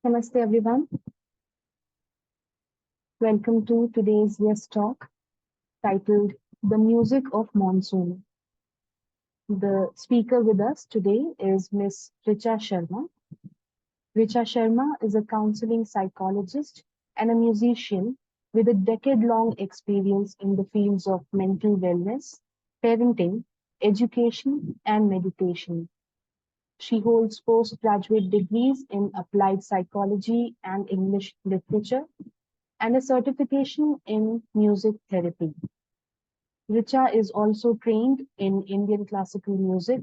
Namaste everyone. Welcome to today's guest talk titled The Music of Monsoon. The speaker with us today is Miss Richa Sharma. Richa Sharma is a counseling psychologist and a musician with a decade-long experience in the fields of mental wellness, parenting, education, and meditation. She holds postgraduate degrees in applied psychology and English literature and a certification in music therapy. Richa is also trained in Indian classical music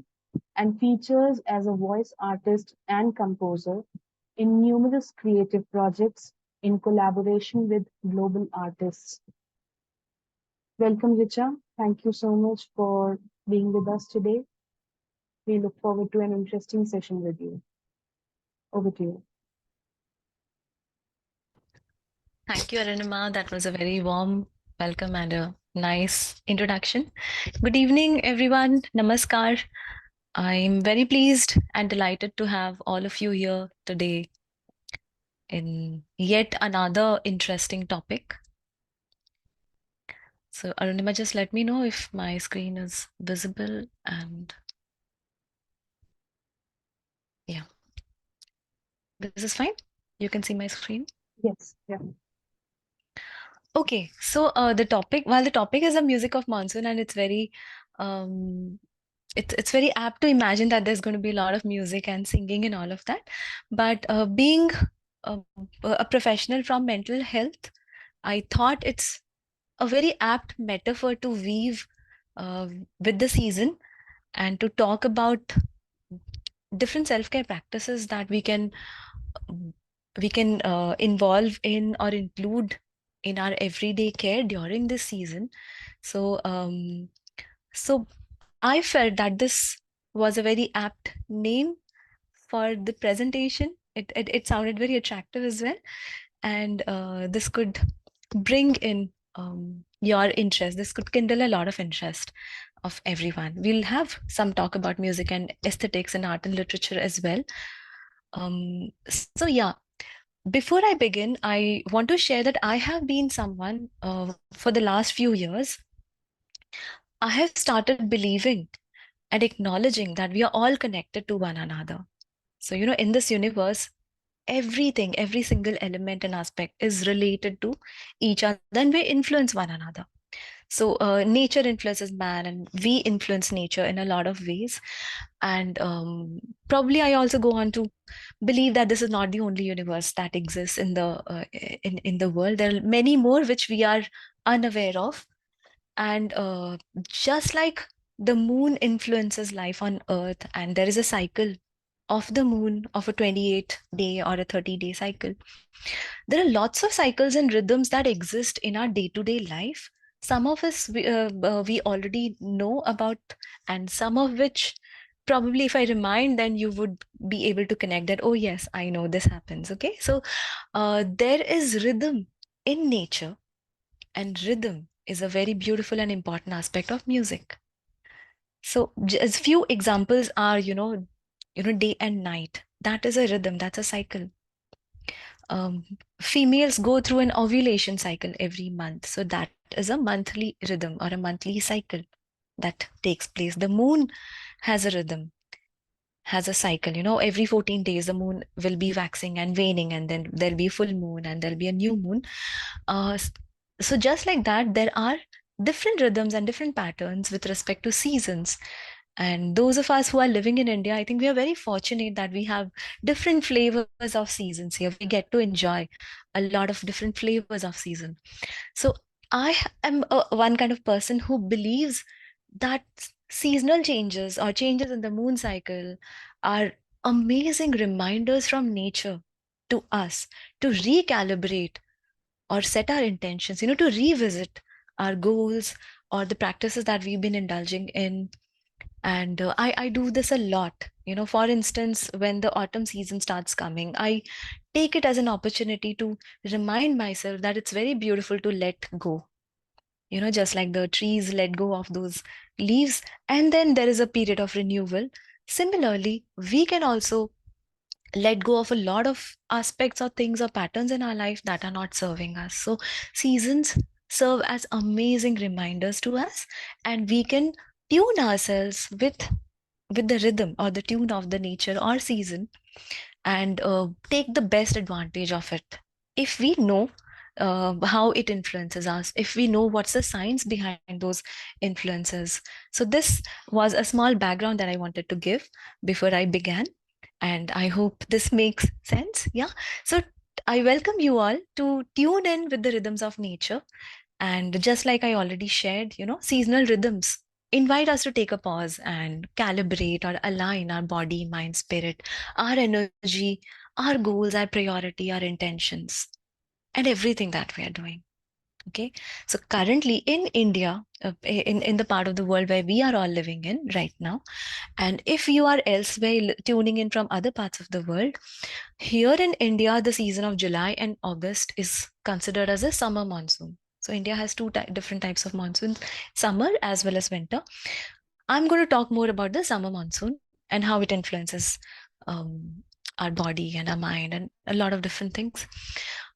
and features as a voice artist and composer in numerous creative projects in collaboration with global artists. Welcome, Richa. Thank you so much for being with us today. We look forward to an interesting session with you. Over to you. Thank you, Arunima. That was a very warm welcome and a nice introduction. Good evening, everyone. Namaskar. I'm very pleased and delighted to have all of you here today in yet another interesting topic. So, Arunima, just let me know if my screen is visible and yeah, this is fine. You can see my screen. Yes, yeah. Okay, so while the topic is the music of monsoon, and um, it's very apt to imagine that there's going to be a lot of music and singing and all of that. But being a, a professional from mental health, I thought it's a very apt metaphor to weave uh, with the season and to talk about different self-care practices that we can involve in or include in our everyday care during this season. So I felt that this was a very apt name for the presentation. It sounded very attractive as well, and this could bring in your interest. This could kindle a lot of interest of everyone. We'll have some talk about music and aesthetics and art and literature as well. So yeah, before I begin, I want to share that I have been someone for the last few years. I have started believing and acknowledging that we are all connected to one another. So, in this universe, everything, every single element and aspect is related to each other and we influence one another. So, nature influences man and we influence nature in a lot of ways. And probably I also go on to believe that this is not the only universe that exists in the world. There are many more which we are unaware of, and just like the moon influences life on Earth, and there is a cycle of the moon of a 28-day or a 30-day cycle. There are lots of cycles and rhythms that exist in our day-to-day life. Some of us we already know about, and some of which probably if I remind, then you would be able to connect that, oh yes, I know this happens. Okay, so there is rhythm in nature, and rhythm is a very beautiful and important aspect of music. So as few examples are, day and night. That is a rhythm, that's a cycle. Females go through an ovulation cycle every month. So that is a monthly rhythm or a monthly cycle that takes place. The moon has a rhythm, has a cycle. Every 14 days, the moon will be waxing and waning, and then there'll be full moon and there'll be a new moon. Uh, so just like that, there are different rhythms and different patterns with respect to seasons. And those of us who are living in India, I think we are very fortunate that we have different flavors of seasons here. We get to enjoy a lot of different flavors of season. So I am one kind of person who believes that seasonal changes or changes in the moon cycle are amazing reminders from nature to us to recalibrate or set our intentions, to revisit our goals or the practices that we've been indulging in. And I do this a lot. For instance, when the autumn season starts coming, I take it as an opportunity to remind myself that it's very beautiful to let go. Just like the trees let go of those leaves, and then there is a period of renewal. Similarly, we can also let go of a lot of aspects or things or patterns in our life that are not serving us. So seasons serve as amazing reminders to us, and we can tune ourselves with the rhythm or the tune of the nature or season, and take the best advantage of it if we know how it influences us, if we know what's the science behind those influences. So this was a small background that I wanted to give before I began, and I hope this makes sense. Yeah. So I welcome you all to tune in with the rhythms of nature. And just like I already shared, seasonal rhythms invite us to take a pause and calibrate or align our body, mind, spirit, our energy, our goals, our priority, our intentions, and everything that we are doing. Okay. So currently in India, in the part of the world where we are all living in right now, and if you are elsewhere tuning in from other parts of the world, here in India, the season of July and August is considered as a summer monsoon. So India has two different types of monsoons, summer as well as winter. I'm going to talk more about the summer monsoon and how it influences our body and our mind and a lot of different things.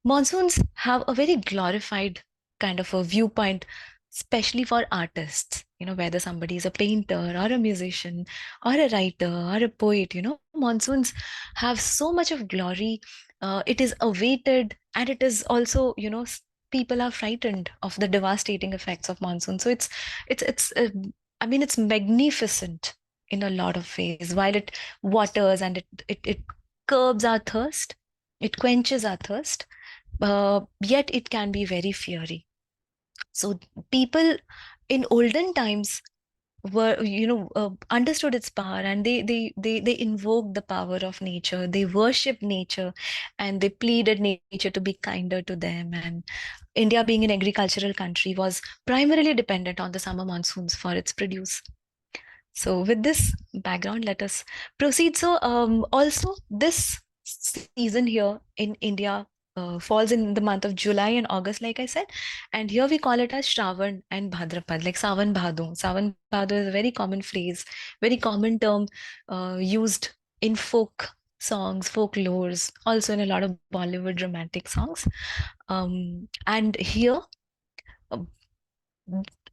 Monsoons have a very glorified kind of a viewpoint, especially for artists, whether somebody is a painter or a musician or a writer or a poet. Monsoons have so much of glory. It is awaited, and it is also, people are frightened of the devastating effects of monsoon. So it's I mean, it's magnificent in a lot of ways. While it waters and it curbs our thirst, it quenches our thirst, yet it can be very fiery. So people in olden times were, understood its power, and they invoked the power of nature. They worshipped nature, and they pleaded nature to be kinder to them. And India, being an agricultural country, was primarily dependent on the summer monsoons for its produce. So, with this background, let us proceed. So, also, this season here in India falls in the month of July and August, like I said. And here we call it as Shravan and Bhadrapad, like Savan Bhado. Savan Bhado is a very common phrase, very common term used in folk songs, folklores, also in a lot of Bollywood romantic songs. And here,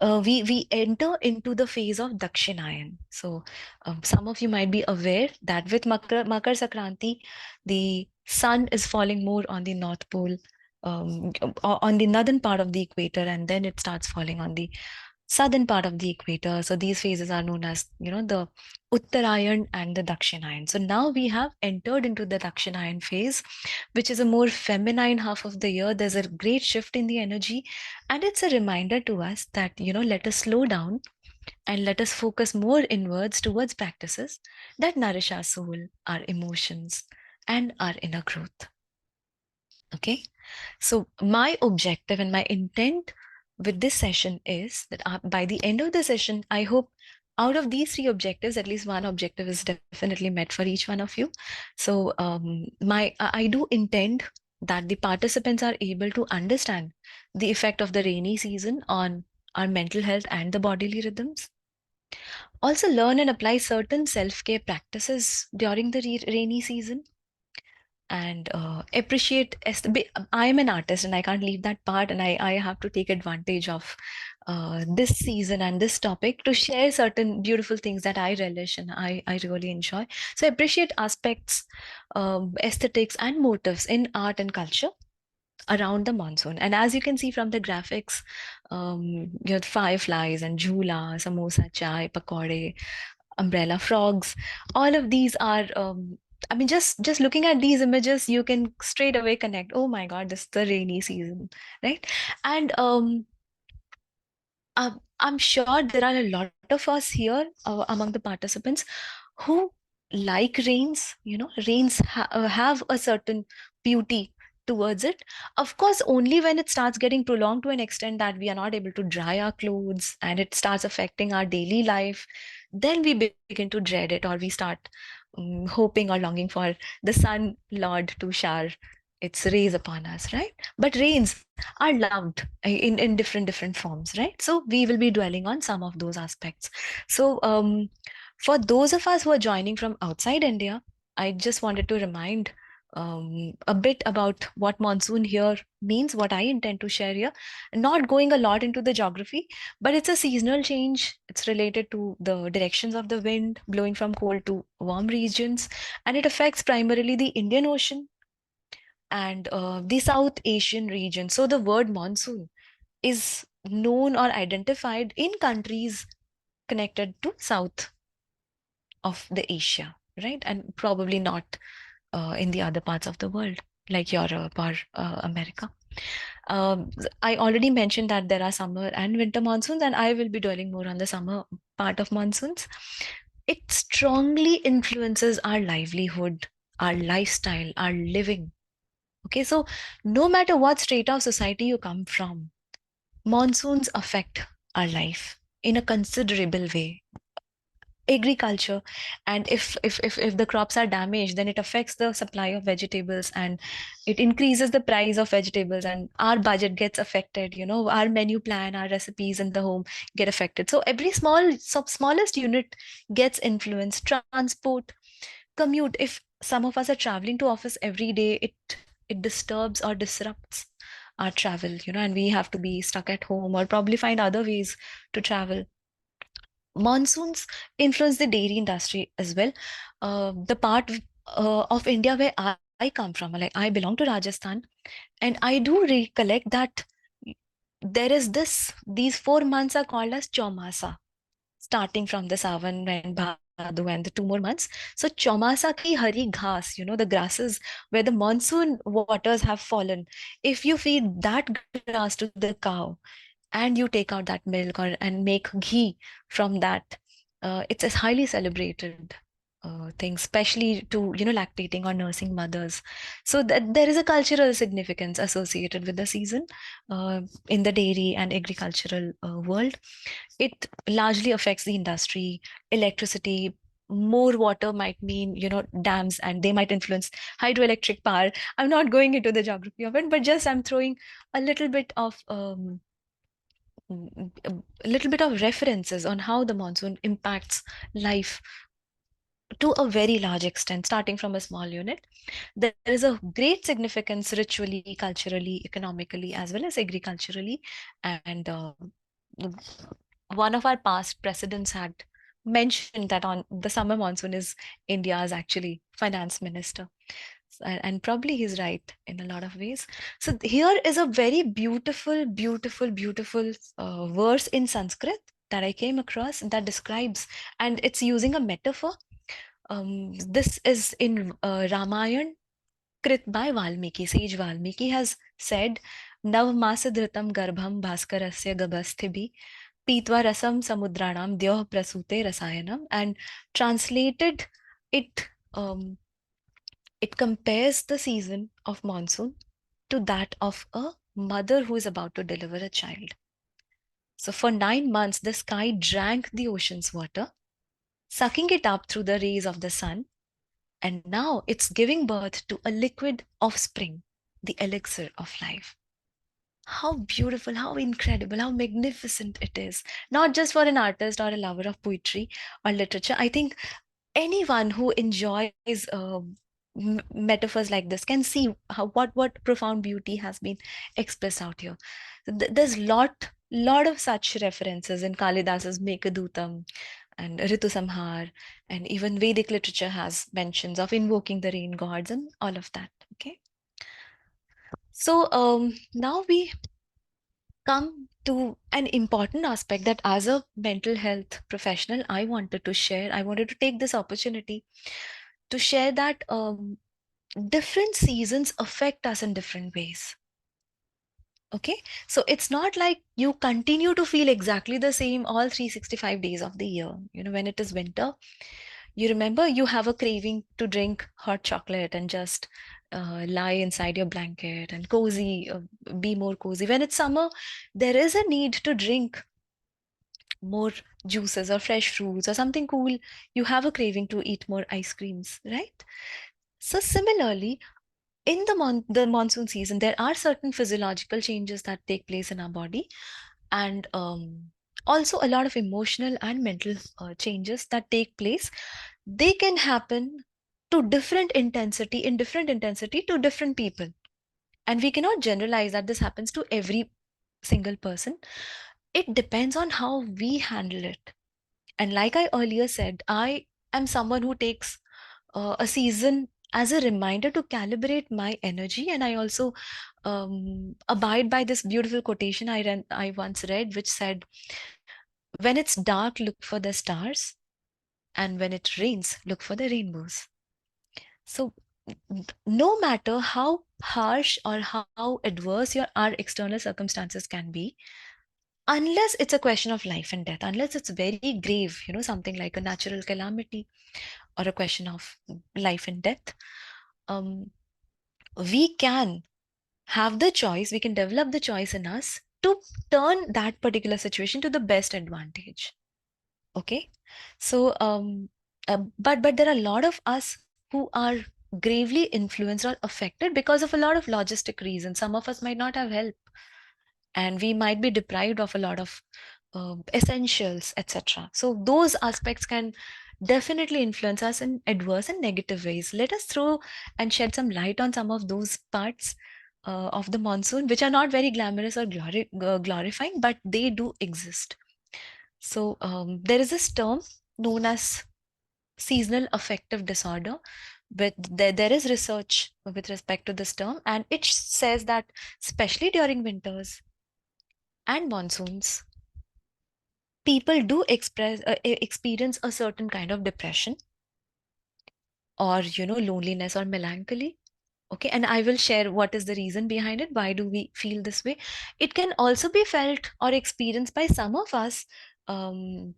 uh, we enter into the phase of Dakshinayan. So some of you might be aware that with Makar Sankranti, the sun is falling more on the North Pole, on the northern part of the equator, and then it starts falling on the southern part of the equator. So these phases are known as, the Uttarayan and the Dakshinayan. So now we have entered into the Dakshinayan phase, which is a more feminine half of the year. There's a great shift in the energy, and it's a reminder to us that, let us slow down and let us focus more inwards towards practices that nourish our soul, our emotions, and our inner growth. Okay. So, my objective and my intent with this session is that by the end of the session, I hope out of these three objectives, at least one objective is definitely met for each one of you. So, I do intend that the participants are able to understand the effect of the rainy season on our mental health and the bodily rhythms. Also, learn and apply certain self care practices during the rainy season, and appreciate I am an artist and I can't leave that part, and I have to take advantage of this season and this topic to share certain beautiful things that I relish and I really enjoy. So appreciate aspects, aesthetics and motives in art and culture around the monsoon. And as you can see from the graphics, fireflies and jhula, samosa, chai, pakode, umbrella frogs, all of these are I mean, just looking at these images, you can straight away connect, oh my god, this is the rainy season, right? And I'm sure there are a lot of us here among the participants who like rains. Rains have a certain beauty towards it. Of course, only when it starts getting prolonged to an extent that we are not able to dry our clothes and it starts affecting our daily life, then we begin to dread it, or we start hoping or longing for the sun lord to shower its rays upon us, right? But rains are loved in different forms, right? So we will be dwelling on some of those aspects. So for those of us who are joining from outside India, I just wanted to remind a bit about what monsoon here means, what I intend to share here. Not going a lot into the geography, but it's a seasonal change. It's related to the directions of the wind blowing from cold to warm regions, and it affects primarily the Indian Ocean and the South Asian region. So the word monsoon is known or identified in countries connected to South of the Asia, right? And probably not in the other parts of the world, like Europe or America. I already mentioned that there are summer and winter monsoons, and I will be dwelling more on the summer part of monsoons. It strongly influences our livelihood, our lifestyle, our living. Okay, so no matter what strata of society you come from, monsoons affect our life in a considerable way. Agriculture, and if the crops are damaged, then it affects the supply of vegetables, and it increases the price of vegetables, and our budget gets affected. Our menu plan, our recipes in the home get affected. So every smallest unit gets influenced. Transport, commute, if some of us are traveling to office every day, it disturbs or disrupts our travel, and we have to be stuck at home or probably find other ways to travel. Monsoons influence the dairy industry as well. The part of India where I come from, like I belong to Rajasthan, and I do recollect that there is these 4 months are called as Chaumasa, starting from the Savan and Bhadru and the 2 more months. So Chaumasa ki hari ghas, the grasses where the monsoon waters have fallen. If you feed that grass to the cow, and you take out that milk and make ghee from that, it's a highly celebrated thing, especially to lactating or nursing mothers. So that there is a cultural significance associated with the season in the dairy and agricultural world. It largely affects the industry, electricity. More water might mean, dams, and they might influence hydroelectric power. I'm not going into the geography of it, but just I'm throwing a little bit of a little bit of references on how the monsoon impacts life to a very large extent, starting from a small unit. There is a great significance ritually, culturally, economically, as well as agriculturally. And one of our past presidents had mentioned that on the summer monsoon is India's actually finance minister. And probably he's right in a lot of ways. So here is a very beautiful, beautiful, beautiful verse in Sanskrit that I came across that describes, and it's using a metaphor. This is in Ramayana, Krit by Valmiki. Sage Valmiki has said, Navmasadhritam garbham bhaskarasya gabasthibi Pitva rasam samudranam dyoh prasute rasayanam. And translated, it it compares the season of monsoon to that of a mother who is about to deliver a child. So for 9 months, the sky drank the ocean's water, sucking it up through the rays of the sun, and now it's giving birth to a liquid offspring, the elixir of life. How beautiful, how incredible, how magnificent it is. Not just for an artist or a lover of poetry or literature. I think anyone who enjoys metaphors like this can see how what profound beauty has been expressed out here. There's lot of such references in Kalidas's Mekadutam and Ritu Samhar, and even Vedic literature has mentions of invoking the rain gods and all of that. Okay, so now we come to an important aspect that as a mental health professional I wanted to take this opportunity to share that different seasons affect us in different ways. Okay, so it's not like you continue to feel exactly the same all 365 days of the year. When it is winter, you remember you have a craving to drink hot chocolate and just lie inside your blanket and be more cozy. When it's summer, there is a need to drink more juices or fresh fruits or something cool. You have a craving to eat more ice creams, right? So similarly, in the monsoon season, there are certain physiological changes that take place in our body, and also a lot of emotional and mental changes that take place. They can happen to different intensity, in different intensity to different people. And we cannot generalize that this happens to every single person. It depends on how we handle it. And like I earlier said, I am someone who takes a season as a reminder to calibrate my energy. And I also abide by this beautiful quotation I once read, which said, when it's dark, look for the stars, and when it rains, look for the rainbows. So, no matter how harsh or how adverse our external circumstances can be, unless it's a question of life and death, unless it's very grave, something like a natural calamity or a question of life and death, um, we can have the choice, we can develop the choice in us to turn that particular situation to the best advantage. Okay. So, but there are a lot of us who are gravely influenced or affected because of a lot of logistic reasons. Some of us might not have help, and we might be deprived of a lot of essentials, etc. So those aspects can definitely influence us in adverse and negative ways. Let us throw and shed some light on some of those parts of the monsoon, which are not very glamorous or glorifying, but they do exist. So there is this term known as seasonal affective disorder. But there is research with respect to this term, and it says that especially during winters and monsoons, people do experience a certain kind of depression, or loneliness or melancholy. Okay, and I will share what is the reason behind it. Why do we feel this way? It can also be felt or experienced by some of us, um,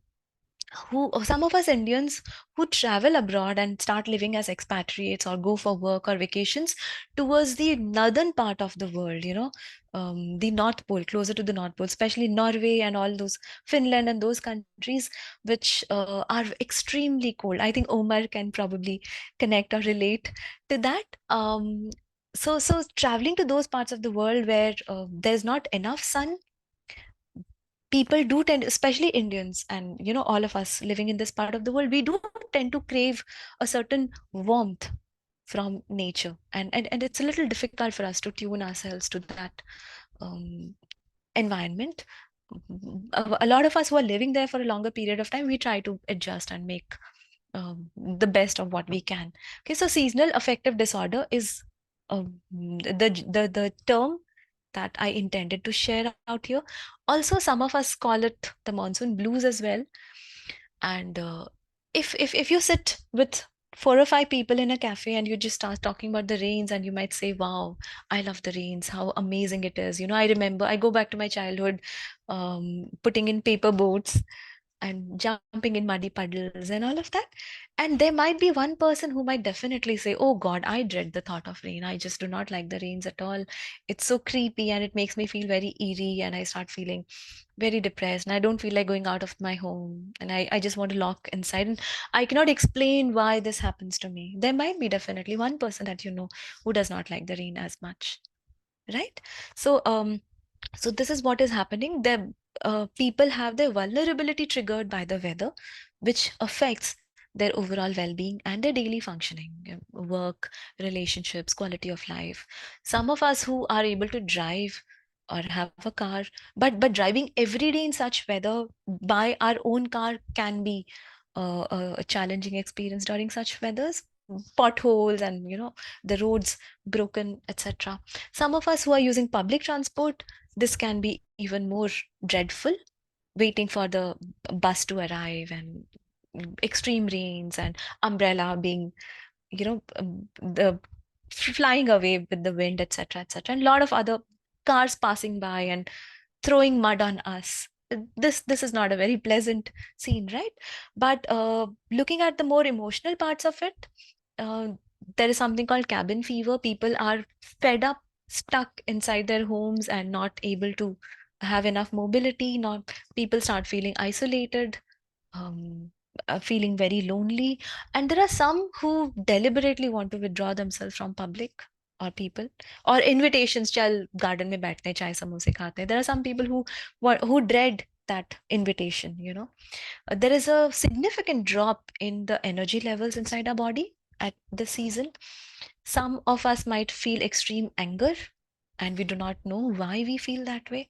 some of us Indians who travel abroad and start living as expatriates or go for work or vacations towards the northern part of the world, the North Pole, closer to the North Pole, especially Norway and all those, Finland and those countries, which are extremely cold. I think Omar can probably connect or relate to that. So traveling to those parts of the world where there's not enough sun, people do tend, especially Indians and all of us living in this part of the world, we do tend to crave a certain warmth from nature, and it's a little difficult for us to tune ourselves to that um, environment. A lot of us who are living there for a longer period of time, we try to adjust and make the best of what we can. Okay, so seasonal affective disorder is the term that I intended to share out here. Also, some of us call it the monsoon blues as well. And if you sit with 4 or 5 people in a cafe and you just start talking about the rains, and you might say, wow, I love the rains, how amazing it is. I remember, I go back to my childhood, putting in paper boats and jumping in muddy puddles and all of that. And there might be one person who might definitely say, oh God, I dread the thought of rain. I just do not like the rains at all. It's so creepy and it makes me feel very eerie, and I start feeling very depressed, and I don't feel like going out of my home, and I just want to lock inside, and I cannot explain why this happens to me. There might be definitely one person that who does not like the rain as much, right? So this is what is happening. People have their vulnerability triggered by the weather, which affects their overall well-being and their daily functioning, work, relationships, quality of life. Some of us who are able to drive or have a car, but driving every day in such weather by our own car can be a challenging experience during such weathers. Potholes and the roads broken, etc. Some of us who are using public transport, this can be even more dreadful, waiting for the bus to arrive, and extreme rains and umbrella being, the flying away with the wind, etc., etc., and a lot of other cars passing by and throwing mud on us. This is not a very pleasant scene, right? But looking at the more emotional parts of it, uh, there is something called cabin fever. People are fed up, stuck inside their homes and not able to have enough mobility. Not People start feeling isolated, um, feeling very lonely. And there are some who deliberately want to withdraw themselves from public or people, or invitations, chal garden mein baithte hain, chai samose khate hain. There are some people who dread that invitation. There is a significant drop in the energy levels inside our body, at the season. Some of us might feel extreme anger, and we do not know why we feel that way.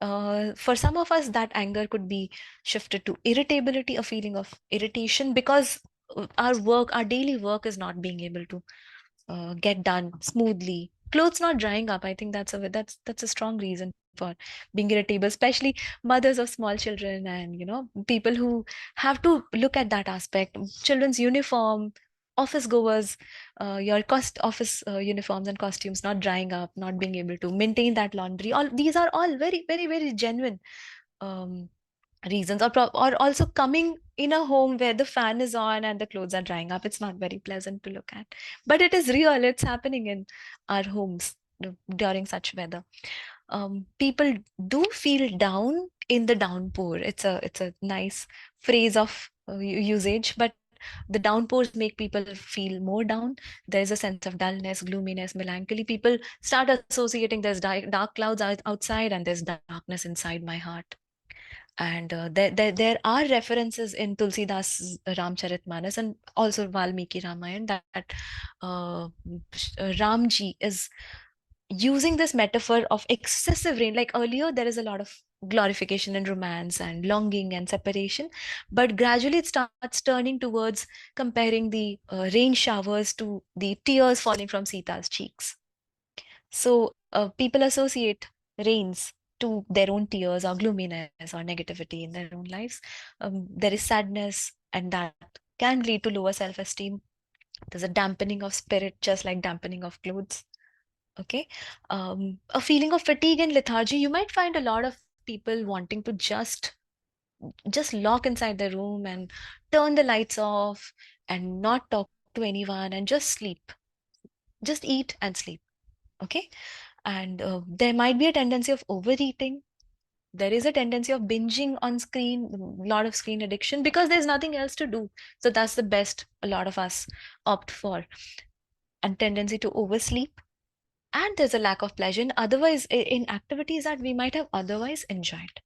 For some of us, that anger could be shifted to irritability, a feeling of irritation because our daily work is not being able to get done smoothly. Clothes not drying up. I think that's a strong reason for being irritable, especially mothers of small children and people who have to look at that aspect. Children's uniform, office goers, your cost office uniforms and costumes not drying up, not being able to maintain that laundry. All these are all very very very genuine um, reasons, or also coming in a home where the fan is on and the clothes are drying up. It's not very pleasant to look at, but it is real. It's happening in our homes during such weather. People do feel down in the downpour. It's a nice phrase of usage, but the downpours make people feel more down. There's a sense of dullness, gloominess, melancholy. People start associating there's dark clouds outside and there's darkness inside my heart. And there are references in Tulsidas Ramcharitmanas and also Valmiki Ramayana that Ramji is using this metaphor of excessive rain. Like earlier, there is a lot of glorification and romance and longing and separation, but gradually it starts turning towards comparing the rain showers to the tears falling from Sita's cheeks. So people associate rains to their own tears or gloominess or negativity in their own lives. There is sadness, and that can lead to lower self-esteem. There's a dampening of spirit, just like dampening of clothes. Okay. A feeling of fatigue and lethargy. You might find a lot of people wanting to just lock inside their room and turn the lights off and not talk to anyone and just sleep, just eat and sleep. Okay. And there might be a tendency of overeating. There is a tendency of binging on screen, a lot of screen addiction because there's nothing else to do. So that's the best a lot of us opt for. And tendency to oversleep. And there's a lack of pleasure in otherwise in activities that we might have otherwise enjoyed.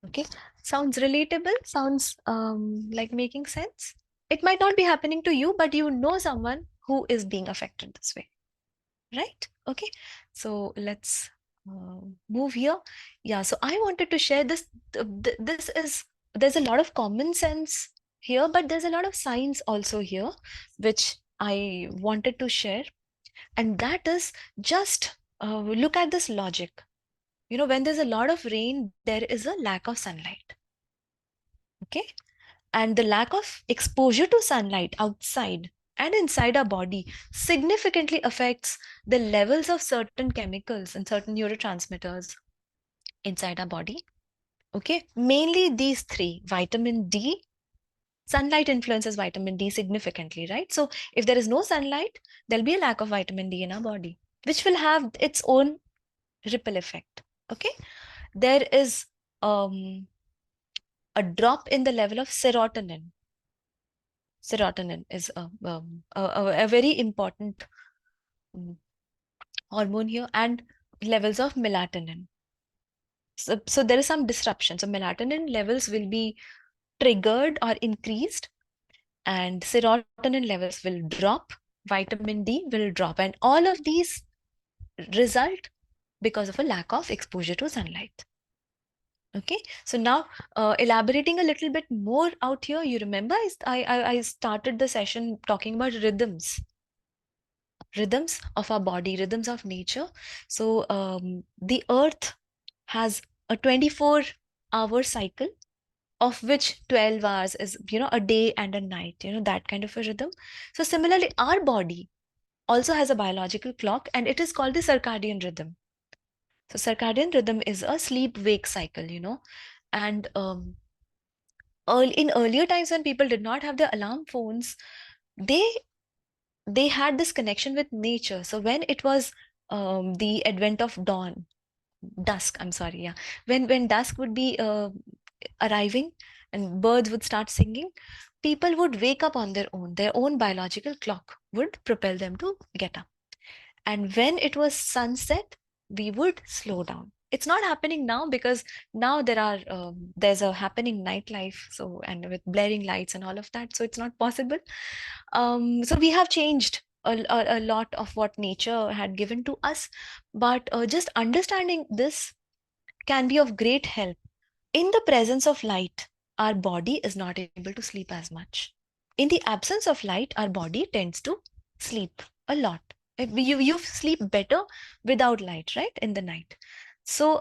Okay. Sounds relatable, sounds like making sense. It might not be happening to you, but you know someone who is being affected this way. Right? Okay. So let's move here. Yeah. So I wanted to share this. This is, there's a lot of common sense here, but there's a lot of science also here, which I wanted to share. And that is just look at this logic. When there's a lot of rain, there is a lack of sunlight. Okay. And the lack of exposure to sunlight outside and inside our body significantly affects the levels of certain chemicals and certain neurotransmitters inside our body. Okay, mainly these three: vitamin D. Sunlight influences vitamin D significantly, right? So if there is no sunlight, there'll be a lack of vitamin D in our body, which will have its own ripple effect. Okay, there is a drop in the level of serotonin. Serotonin is a very important mm, hormone here, and levels of melatonin. So there is some disruption. So melatonin levels will be triggered or increased, and serotonin levels will drop, vitamin D will drop, and all of these result because of a lack of exposure to sunlight. Okay, so now elaborating a little bit more out here, you remember I started the session talking about rhythms of our body, rhythms of nature. So the earth has a 24-hour cycle, of which 12 hours is, a day and a night, that kind of a rhythm. So similarly, our body also has a biological clock, and it is called the circadian rhythm. So circadian rhythm is a sleep-wake cycle, and in earlier times when people did not have the alarm phones, they they had this connection with nature. So when it was the advent of dusk, I'm sorry, yeah, when dusk would be arriving and birds would start singing, people would wake up on their own. Their own biological clock would propel them to get up. And when it was sunset, we would slow down. It's not happening now because now there's a happening nightlife, so, and with blaring lights and all of that, so it's not possible. So we have changed a lot of what nature had given to us, but just understanding this can be of great help. In the presence of light, our body is not able to sleep as much. In the absence of light, our body tends to sleep a lot. You sleep better without light, right? In the night. So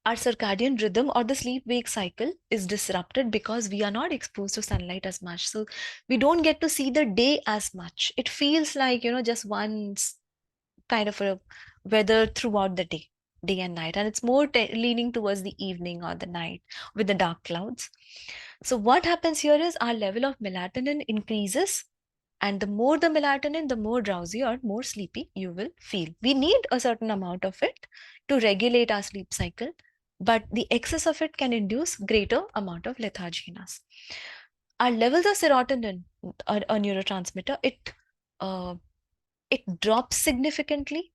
our circadian rhythm or the sleep wake cycle is disrupted because we are not exposed to sunlight as much. So we don't get to see the day as much. It feels like, just one kind of a weather throughout the day, day and night, and it's more leaning towards the evening or the night with the dark clouds. So what happens here is our level of melatonin increases, and the more the melatonin, the more drowsy or more sleepy you will feel. We need a certain amount of it to regulate our sleep cycle, but the excess of it can induce greater amount of lethargy in us. Our levels of serotonin, a neurotransmitter, uh, it drops significantly,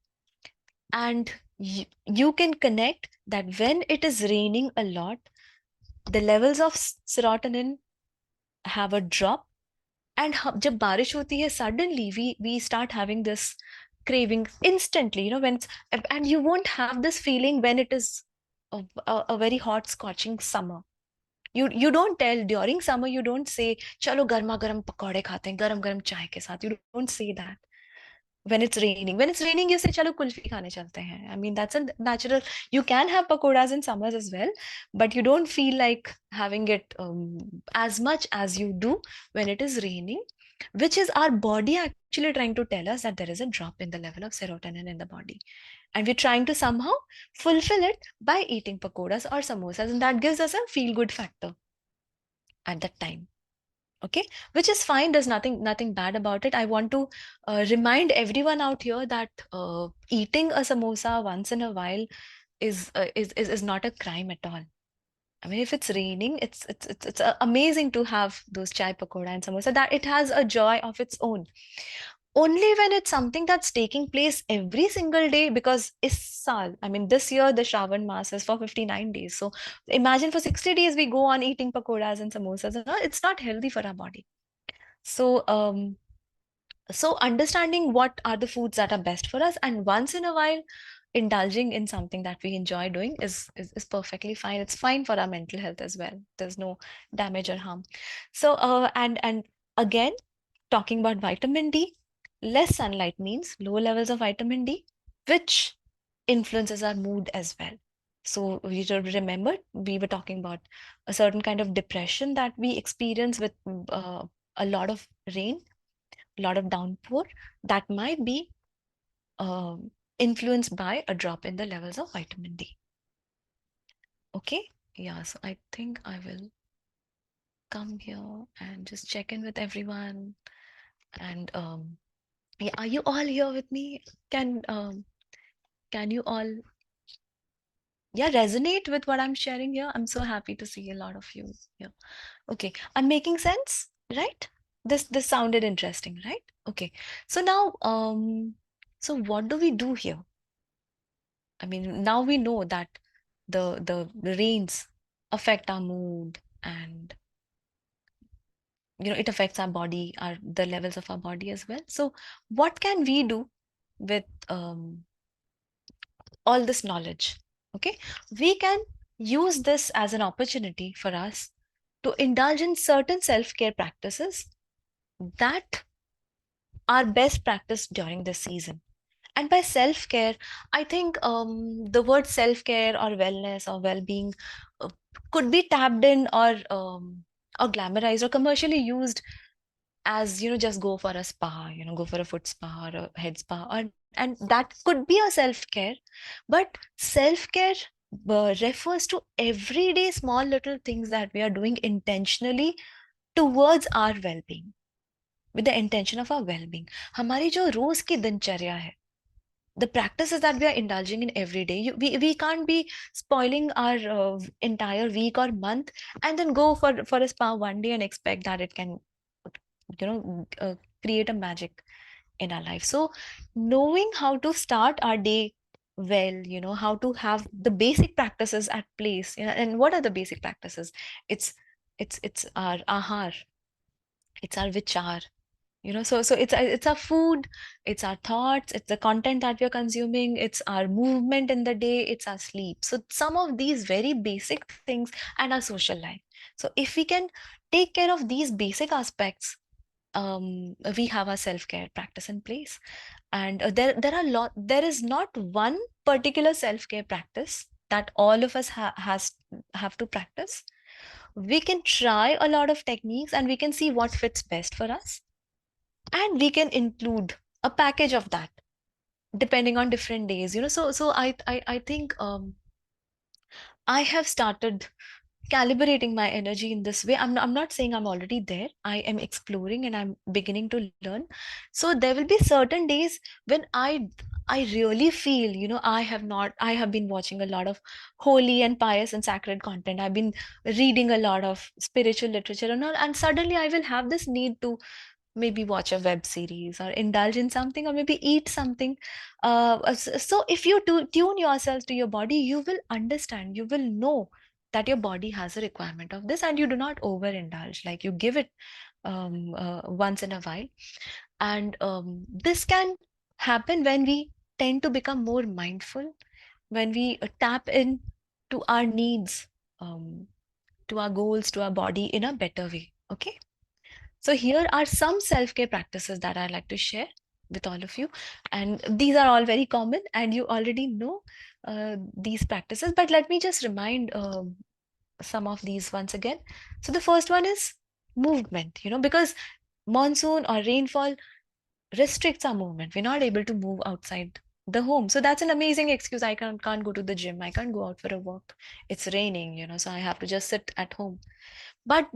and you can connect that when it is raining a lot, the levels of serotonin have a drop, and जब बारिश होती है, suddenly we start having this craving instantly, when it's, and you won't have this feeling when it is a very hot scorching summer. You don't tell during summer, you don't say चलो गर्मा गर्म पकौड़े खाते हैं गरम गरम चाय के साथ. You don't say that when it's raining you say chalo kulfi khane chalte hain. I mean, that's a natural. You can have pakoras in summers as well, but you don't feel like having it as much as you do when it is raining, which is our body actually trying to tell us that there is a drop in the level of serotonin in the body, and we're trying to somehow fulfill it by eating pakoras or samosas, and that gives us a feel good factor at that time. Okay, which is fine, there's nothing bad about it. I want to remind everyone out here that eating a samosa once in a while is not a crime at all. I mean, if it's raining, it's amazing to have those chai pakoda and samosa, that it has a joy of its own. Only when it's something that's taking place every single day, because is saal, I mean, this year the Shravan Mass is for 59 days. So imagine for 60 days we go on eating pakoras and samosas. It's not healthy for our body. So so understanding what are the foods that are best for us, and once in a while indulging in something that we enjoy doing is perfectly fine. It's fine for our mental health as well. There's no damage or harm. So and again, talking about vitamin D, less sunlight means low levels of vitamin D, which influences our mood as well. So we should remember, we were talking about a certain kind of depression that we experience with a lot of rain, a lot of downpour, that might be influenced by a drop in the levels of vitamin D. Okay, yeah, so I think I will come here and just check in with everyone. And yeah, are you all here with me? Can you all, yeah, resonate with what I'm sharing here? I'm so happy to see a lot of you here. Okay, I'm making sense, right? This sounded interesting, right? Okay, so now so what do we do here? I mean, now we know that the rains affect our mood, and it affects our body, the levels of our body as well. So what can we do with all this knowledge? Okay, we can use this as an opportunity for us to indulge in certain self-care practices that are best practiced during this season. And by self-care, I think the word self-care or wellness or well-being uh, could be tapped in, or glamorized or commercially used as, just go for a spa, go for a foot spa or a head spa, and that could be a self-care. But self-care refers to everyday small little things that we are doing intentionally towards our well-being, with the intention of our well-being. हमारी जो रोज की दिनचर्या है, the practices that we are indulging in every day, we can't be spoiling our entire week or month and then go for a spa one day and expect that it can, create a magic in our life. So knowing how to start our day well, how to have the basic practices at place. And what are the basic practices? It's it's it's our ahar, it's our vichar. So it's our food, it's our thoughts, it's the content that we're consuming, it's our movement in the day, it's our sleep. So some of these very basic things, and our social life. So if we can take care of these basic aspects, we have our self-care practice in place. And there is not one particular self-care practice that all of us have to practice. We can try a lot of techniques and we can see what fits best for us, and we can include a package of that depending on different days. So I think I have started calibrating my energy in this way. I'm not saying I'm already there. I am exploring and I'm beginning to learn. So there will be certain days when I really feel, I have been watching a lot of holy and pious and sacred content. I've been reading a lot of spiritual literature and all, and suddenly I will have this need to maybe watch a web series or indulge in something or maybe eat something. So if you tune yourself to your body, you will understand, you will know that your body has a requirement of this, and you do not overindulge, like you give it once in a while. And this can happen when we tend to become more mindful, when we tap in to our needs, um, to our goals, to our body in a better way. Okay. So here are some self-care practices that I like to share with all of you. And these are all very common and you already know these practices, but let me just remind some of these once again. So the first one is movement, because monsoon or rainfall restricts our movement. We're not able to move outside the home. So that's an amazing excuse. I can't go to the gym. I can't go out for a walk. It's raining, so I have to just sit at home. But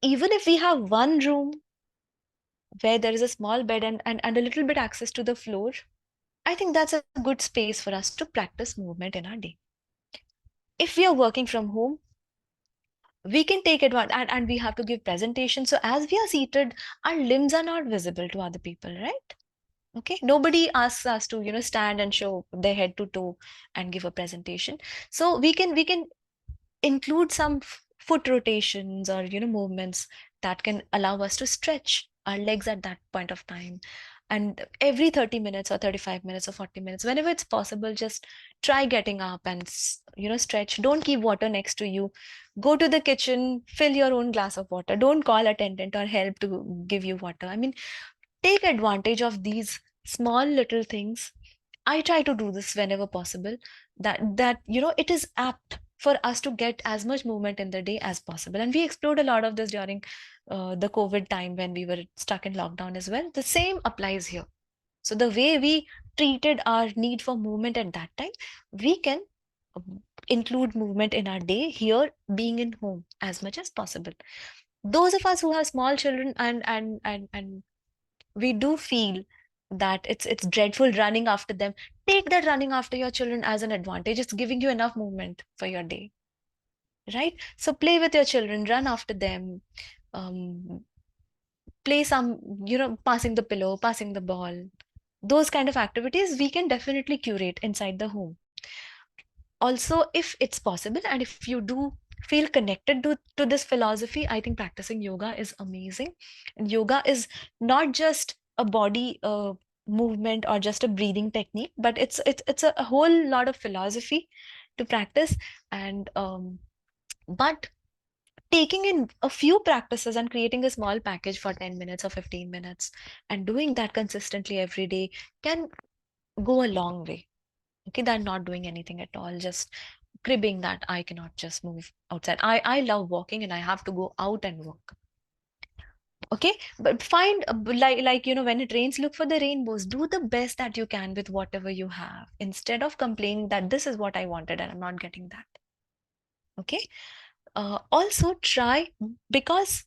even if we have one room where there is a small bed and a little bit access to the floor, I think that's a good space for us to practice movement in our day. If we are working from home, we can take advantage, and we have to give presentation. So as we are seated, our limbs are not visible to other people, right? Okay, nobody asks us to stand and show their head to toe and give a presentation. So we can include some foot rotations or movements that can allow us to stretch our legs at that point of time. And every 30 minutes or 35 minutes or 40 minutes, whenever it's possible, just try getting up and stretch. Don't keep water next to you. Go to the kitchen, fill your own glass of water. Don't call attendant or help to give you water. I mean, take advantage of these small little things. I try to do this whenever possible. That it is apt for us to get as much movement in the day as possible. And we explored a lot of this during the COVID time when we were stuck in lockdown as well. The same applies here. So the way we treated our need for movement at that time, we can include movement in our day here, being in home as much as possible. Those of us who have small children and we do feel that it's dreadful running after them, take that running after your children as an advantage. It's giving you enough movement for your day, right? So play with your children, run after them, um, play some, passing the pillow, passing the ball. Those kind of activities we can definitely curate inside the home. Also, if it's possible and if you do feel connected to this philosophy, I think practicing yoga is amazing. And yoga is not just a body movement or just a breathing technique, but it's a whole lot of philosophy to practice. And but taking in a few practices and creating a small package for 10 minutes or 15 minutes and doing that consistently every day can go a long way. Okay, they're not doing anything at all, just cribbing that I cannot just move outside. I love walking and I have to go out and walk. Okay, but find like when it rains, look for the rainbows. Do the best that you can with whatever you have instead of complaining that this is what I wanted and I'm not getting that. Okay, also try, because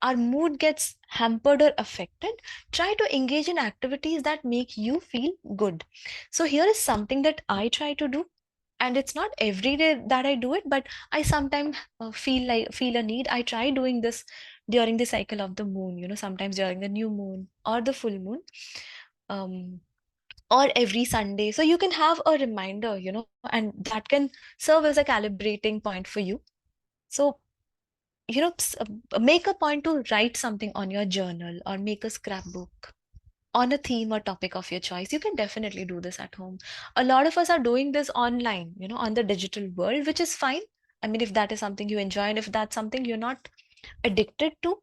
our mood gets hampered or affected, try to engage in activities that make you feel good. So here is something that I try to do, and it's not every day that I do it, but I sometimes feel a need. I try doing this during the cycle of the moon, sometimes during the new moon or the full moon. um or every Sunday. So you can have a reminder, and that can serve as a calibrating point for you. So, make a point to write something on your journal or make a scrapbook on a theme or topic of your choice. You can definitely do this at home. A lot of us are doing this online, on the digital world, which is fine. I mean, if that is something you enjoy and if that's something you're not addicted to.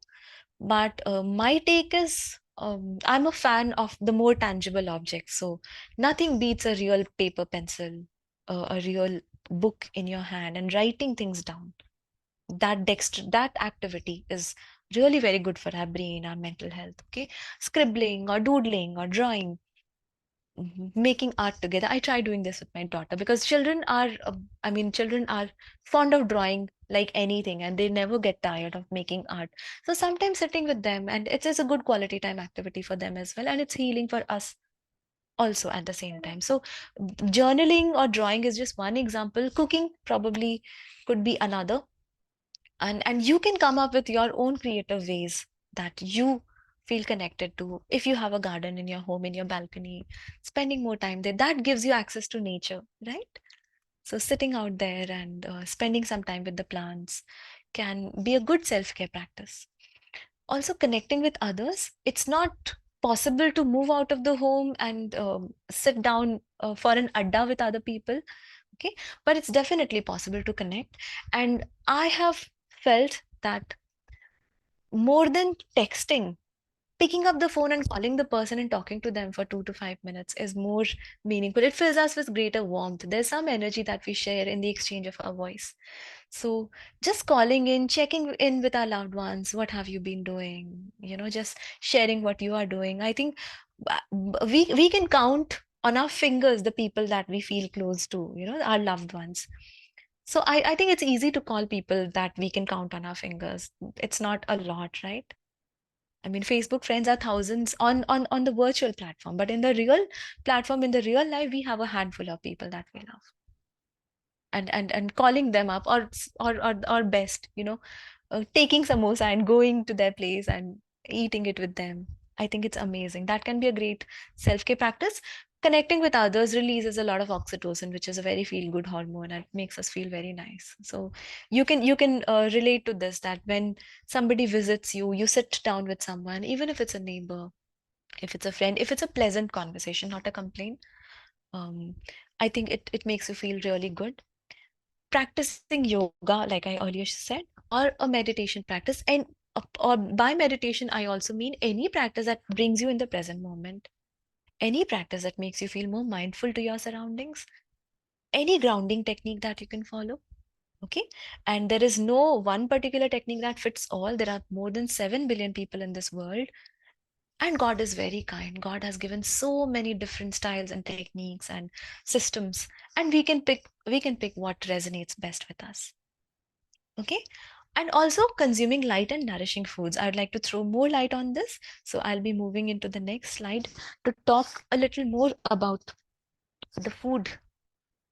But my take is, I'm a fan of the more tangible objects. So nothing beats a real paper pencil, a real book in your hand and writing things down. That activity is really very good for our brain, our mental health. Okay, scribbling or doodling or drawing, making art together. I try doing this with my daughter because children are fond of drawing like anything, and they never get tired of making art. So sometimes sitting with them, and it is a good quality time activity for them as well, and it's healing for us also at the same time. So journaling or drawing is just one example. Cooking probably could be another, and you can come up with your own creative ways that you feel connected to. If you have a garden in your home, in your balcony, spending more time there, that gives you access to nature, right? So sitting out there and spending some time with the plants can be a good self-care practice. Also connecting with others. It's not possible to move out of the home and sit down for an adda with other people. Okay, but it's definitely possible to connect. And I have felt that more than texting, picking up the phone and calling the person and talking to them for 2 to 5 minutes is more meaningful. It fills us with greater warmth. There's some energy that we share in the exchange of our voice. So just calling in, checking in with our loved ones, what have you been doing, just sharing what you are doing. I think we can count on our fingers the people that we feel close to, our loved ones. So I think it's easy to call people that we can count on our fingers. It's not a lot, right? I mean, Facebook friends are thousands on the virtual platform, but in the real platform, in the real life, we have a handful of people that we love, and calling them up, or best, taking samosa and going to their place and eating it with them. I think it's amazing. That can be a great self-care practice. Connecting with others releases a lot of oxytocin, which is a very feel-good hormone and makes us feel very nice. So you can relate to this, that when somebody visits you, you sit down with someone, even if it's a neighbor, if it's a friend, if it's a pleasant conversation, not a complaint. Um, I think it makes you feel really good. Practicing yoga, like I earlier said, or a meditation practice. And or by meditation, I also mean any practice that brings you in the present moment, any practice that makes you feel more mindful to your surroundings, any grounding technique that you can follow. Okay. And there is no one particular technique that fits all. There are more than 7 billion people in this world. And God is very kind. God has given so many different styles and techniques and systems. And we can pick what resonates best with us. Okay. And also consuming light and nourishing foods. I'd like to throw more light on this. So I'll be moving into the next slide to talk a little more about the food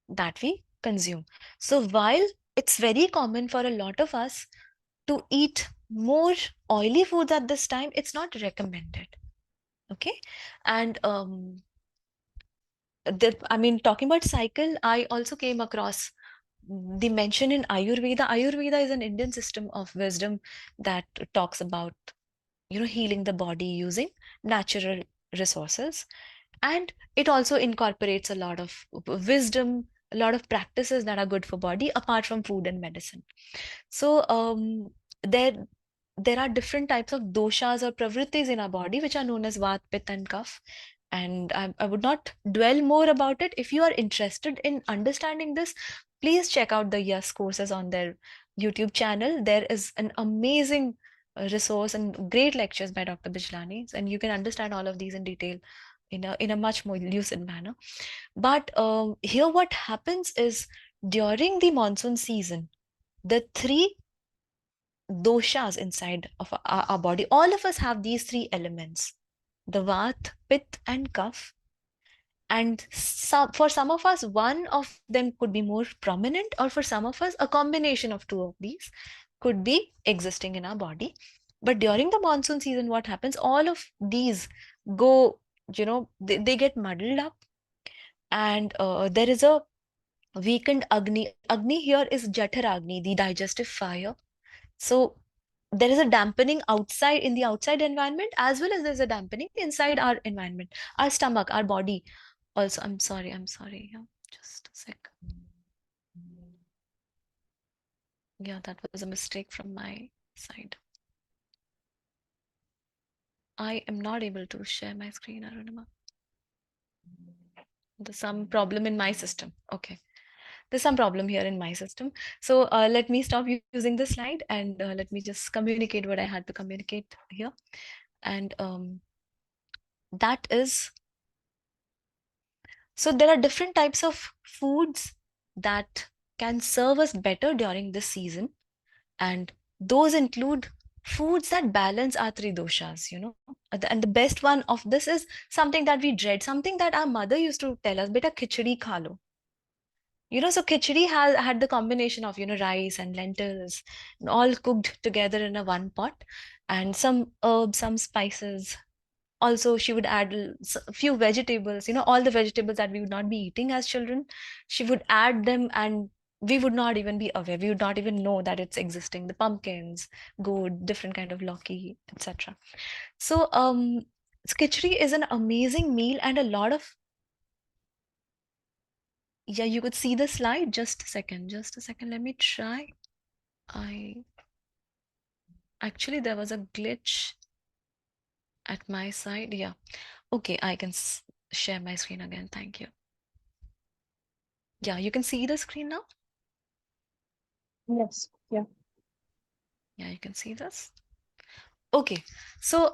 that we consume. So while it's very common for a lot of us to eat more oily foods at this time, it's not recommended. Okay. And talking about cycle, I also came across the mention in Ayurveda. Ayurveda is an Indian system of wisdom that talks about, healing the body using natural resources. And it also incorporates a lot of wisdom, a lot of practices that are good for body apart from food and medicine. So there there are different types of doshas or pravrittis in our body, which are known as vat, pitta, and kaph. And I would not dwell more about it. If you are interested in understanding this, please check out the Yes courses on their YouTube channel. There is an amazing resource and great lectures by Dr. Bijlani, and you can understand all of these in detail in a much more lucid manner. But here, what happens is during the monsoon season, the three doshas inside of our body, all of us have these three elements: the vat, pit, and kaph. And for some of us, one of them could be more prominent, or for some of us, a combination of two of these could be existing in our body. But during the monsoon season, what happens? All of these go they get muddled up. And there is a weakened Agni here is Jaఠar Agni, the digestive fire. So there is a dampening outside, in the outside environment, as well as there's a dampening inside our environment, our stomach, our body. Also, I'm sorry. Yeah, just a sec. Yeah, that was a mistake from my side. I am not able to share my screen, Arunima. There's some problem in my system. Okay. There's some problem here in my system. So let me stop using the slide, and let me just communicate what I had to communicate here. And that is, so there are different types of foods that can serve us better during this season. And those include foods that balance our three doshas, you know. And the best one of this is something that we dread, something that our mother used to tell us, beta khichdi kha lo. So khichdi has had the combination of, rice and lentils, and all cooked together in a one pot, and some herbs, some spices. Also, she would add a few vegetables, all the vegetables that we would not be eating as children. She would add them, and we would not even be aware. We would not even know that it's existing. The pumpkins, gourd, different kind of lauki, etc. So, khichdi is an amazing meal, and a lot of, yeah, you could see the slide. Just a second, just a second. Let me try. I Actually, there was a glitch at my side. Yeah. Okay, I can share my screen again. Thank you. Yeah, you can see the screen now. Yes. Yeah. Yeah, you can see this. Okay. So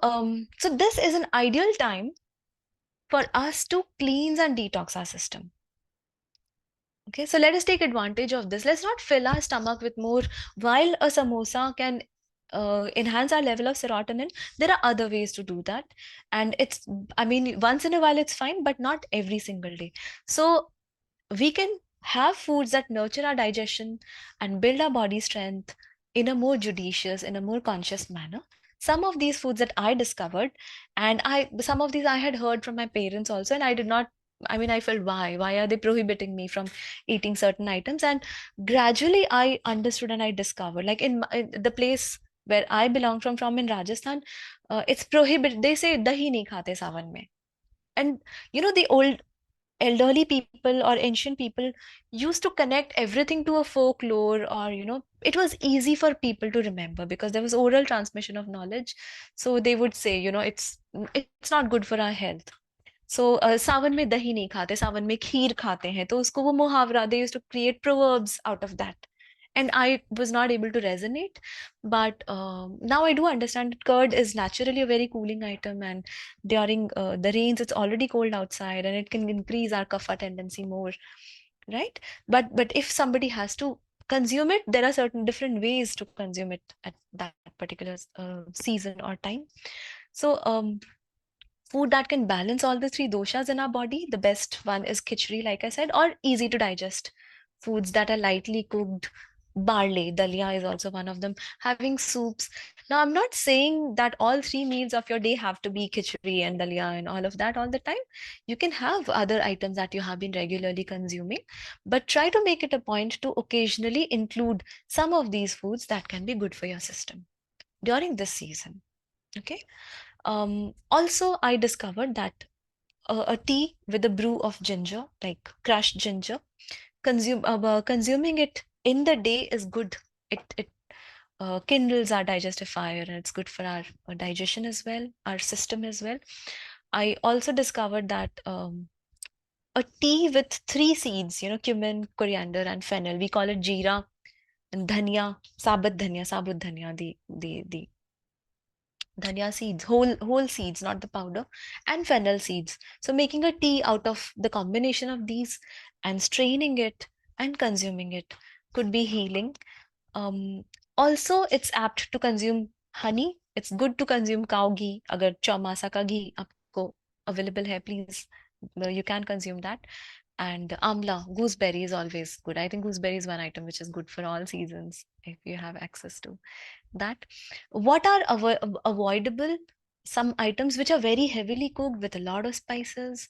this is an ideal time for us to cleanse and detox our system. Okay, so let us take advantage of this. Let's not fill our stomach with more. While a samosa can enhance our level of serotonin, there are other ways to do that. And I mean, once in a while it's fine, but not every single day. So we can have foods that nurture our digestion and build our body strength in a more judicious, in a more conscious manner. Some of these foods that I discovered, and some of these I had heard from my parents also, and I did not. I mean, I felt, why are they prohibiting me from eating certain items? And gradually, I understood and I discovered, like in the place where I belong from in Rajasthan, it's prohibited. They say dahi nahi khate sawan mein, and the old elderly people or ancient people used to connect everything to a folklore, or it was easy for people to remember because there was oral transmission of knowledge. So they would say, it's not good for our health. So सावन में दही नहीं खाते, सावन में खीर खाते हैं, तो उसको वो मुहावरा, they used to create proverbs out of that. And I was not able to resonate, but now I do understand that curd is naturally a very cooling item, and during the rains it's already cold outside, and it can increase our kapha tendency more, right? But if somebody has to consume it, there are certain different ways to consume it at that particular season or time. So food that can balance all the three doshas in our body. The best one is khichdi, like I said, or easy to digest foods that are lightly cooked. Barley, dalia is also one of them. Having soups. Now, I'm not saying that all three meals of your day have to be khichdi and dalia and all of that all the time. You can have other items that you have been regularly consuming, but try to make it a point to occasionally include some of these foods that can be good for your system during this season. Okay. Also, I discovered that a tea with a brew of ginger, like crushed ginger, consuming it in the day is good. It kindles our digestive fire, and it's good for our digestion as well, our system as well. I also discovered that a tea with three seeds, cumin, coriander, and fennel. We call it jeera and dhania, sabut dhania, the dhania seeds, whole seeds, not the powder, and fennel seeds. So making a tea out of the combination of these and straining it and consuming it could be healing. um, Also, it's apt to consume honey. It's good to consume cow ghee. अगर चौमासा का घी आपको available है, please, you can consume that. And amla, gooseberry is always good. I think gooseberry is one item which is good for all seasons if you have access to that. What are avoidable some items which are very heavily cooked with a lot of spices,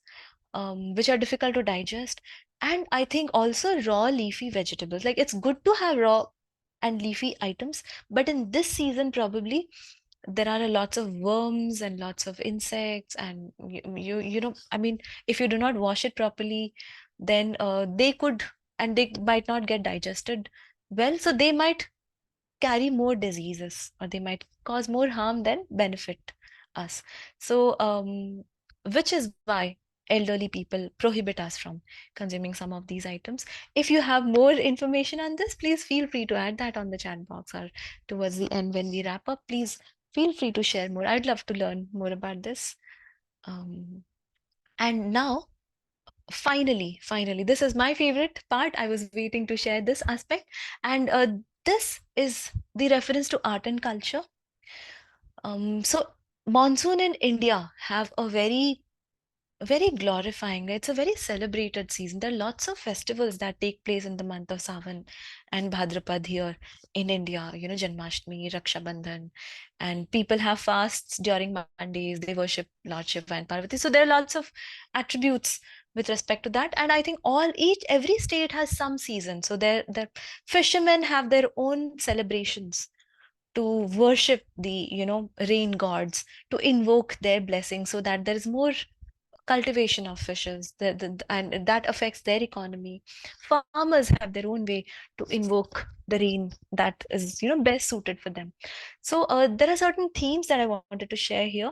which are difficult to digest. And I think also raw leafy vegetables. Like it's good to have raw and leafy items, but in this season, probably there are lots of worms and lots of insects, and you know, I mean, if you do not wash it properly, then they could, and they might not get digested well, so they might carry more diseases, or they might cause more harm than benefit us. So, which is why elderly people prohibit us from consuming some of these items. If you have more information on this, please feel free to add that on the chat box, or towards the end when we wrap up, please feel free to share more. I'd love to learn more about this. And now, finally, this is my favorite part. I was waiting to share this aspect. And this is the reference to art and culture. So monsoon in India have a very glorifying. It's a very celebrated season. There are lots of festivals that take place in the month of Sawan and Bhadrapad here in India. You know, Janmashtami, Raksha Bandhan, and people have fasts during Mondays. They worship Lord Shiva and Parvati. So there are lots of attributes with respect to that. And I think every state has some season. So the fishermen have their own celebrations to worship the, you know, rain gods, to invoke their blessings, so that there is more cultivation of fishes, and that affects their economy. Farmers have their own way to invoke the rain that is, you know, best suited for them. So there are certain themes that I wanted to share here.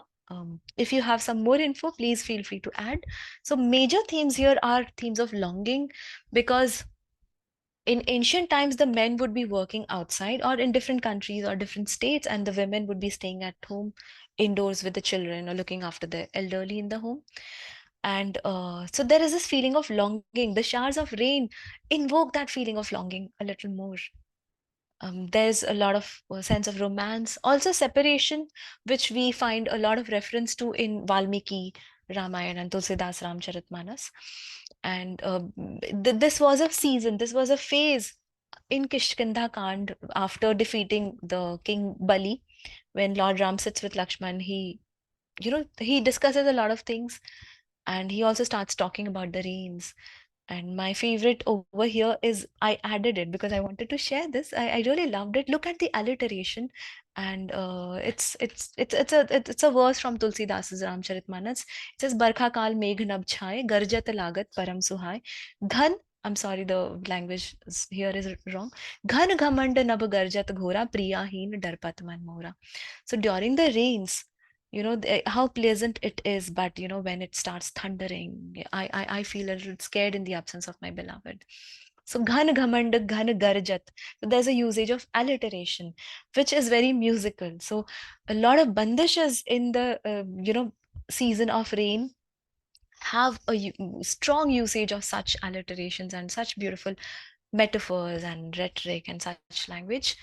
If you have some more info, please feel free to add. So major themes here are themes of longing, because in ancient times the men would be working outside or in different countries or different states, and the women would be staying at home indoors with the children or looking after the elderly in the home. And so there is this feeling of longing. The showers of rain invoke that feeling of longing a little more. There's a lot of sense of romance, also separation, which we find a lot of reference to in Valmiki Ramayana and Tulsidas Ramcharitmanas. And this was a season, this was a phase in Kishkindha Kand after defeating the king Bali. When Lord Ram sits with Lakshman, he, you know, he discusses a lot of things, and he also starts talking about the rains. And my favorite over here is, I added it because I wanted to share this. I really loved it. Look at the alliteration. And it's a verse from Tulsidas's Ramcharitmanas. It says, Barkha kal megh nab chhaaye, garjat lagat param suhai. Ghan, I'm sorry, the language here is wrong. Ghan ghamand nab garjat ghora, priyaheen darpat man mora. So during the rains, you know, how pleasant it is, but you know, when it starts thundering, I feel a little scared in the absence of my beloved. So ghan ghamand ghan garjat, so there's a usage of alliteration which is very musical. So a lot of bandishes in the you know, season of rain have a strong usage of such alliterations and such beautiful metaphors and rhetoric and such language.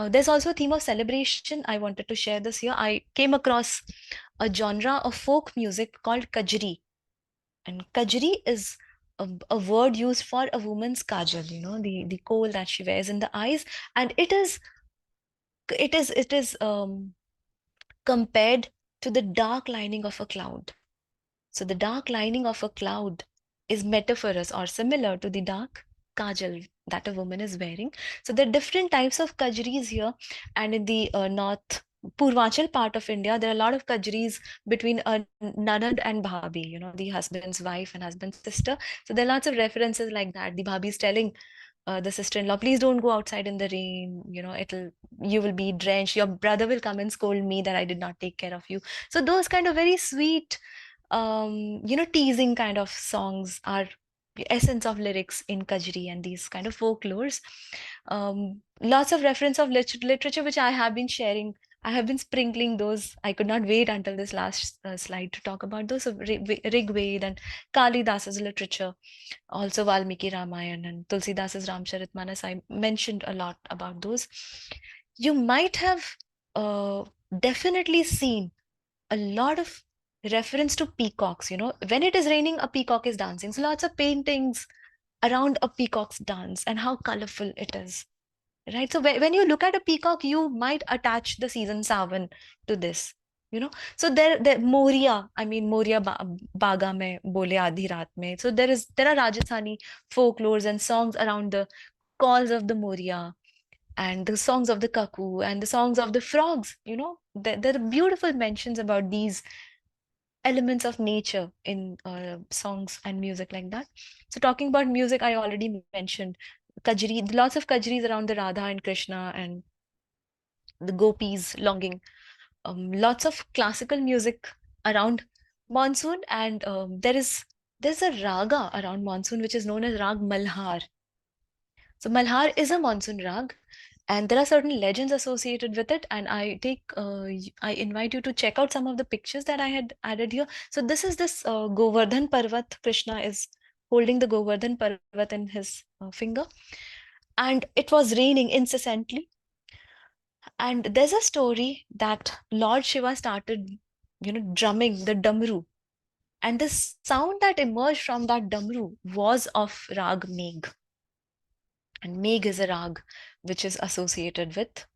There's also a theme of celebration. I wanted to share this here. I came across a genre of folk music called kajri. And kajri is a word used for a woman's kajal, you know, the kohl that she wears in the eyes. And it is compared to the dark lining of a cloud. So the dark lining of a cloud is metaphorous or similar to the dark kajal that a woman is wearing. So there are different types of kajris here, and in the north Purvachal part of India, there are a lot of kajris between a nanad and bhabi, you know, the husband's wife and husband's sister. So there are lots of references like that. The bhabi is telling the sister-in-law, please don't go outside in the rain, you know, you will be drenched, your brother will come and scold me that I did not take care of you. So those kind of very sweet, you know, teasing kind of songs are the essence of lyrics in Kajri and these kind of folklores. Lots of reference of literature which I have been sharing. I have been sprinkling those. I could not wait until this last slide to talk about those. So Rig Ved and Kalidasa's literature, also Valmiki Ramayana and Tulsidasa's Ramcharitmanas. I mentioned a lot about those. You might have uh, definitely seen a lot of reference to peacocks. You know, when it is raining, a peacock is dancing. So lots of paintings around a peacock's dance and how colorful it is. Right. So when you look at a peacock, you might attach the season Savan to this. you know. So there Moria, I mean Moria Baga mein bole aadhi raat mein. So there are Rajasthani folklores and songs around the calls of the Moria, and the songs of the cuckoo, and the songs of the frogs, you know. There are beautiful mentions about these elements of nature in songs and music like that. So talking about music, I already mentioned Kajri, lots of Kajris around the Radha and Krishna and the gopis longing. Lots of classical music around monsoon, and there's a raga around monsoon which is known as Rag Malhar. So Malhar is a monsoon rag, and there are certain legends associated with it. And I invite you to check out some of the pictures that I had added here. So this Govardhan Parvat. Krishna is holding the Govardhan Parvat in his finger, and it was raining incessantly. And there's a story that Lord Shiva started, drumming the damru, and the sound that emerged from that damru was of Rag Megh. And Megh is a rag which is associated with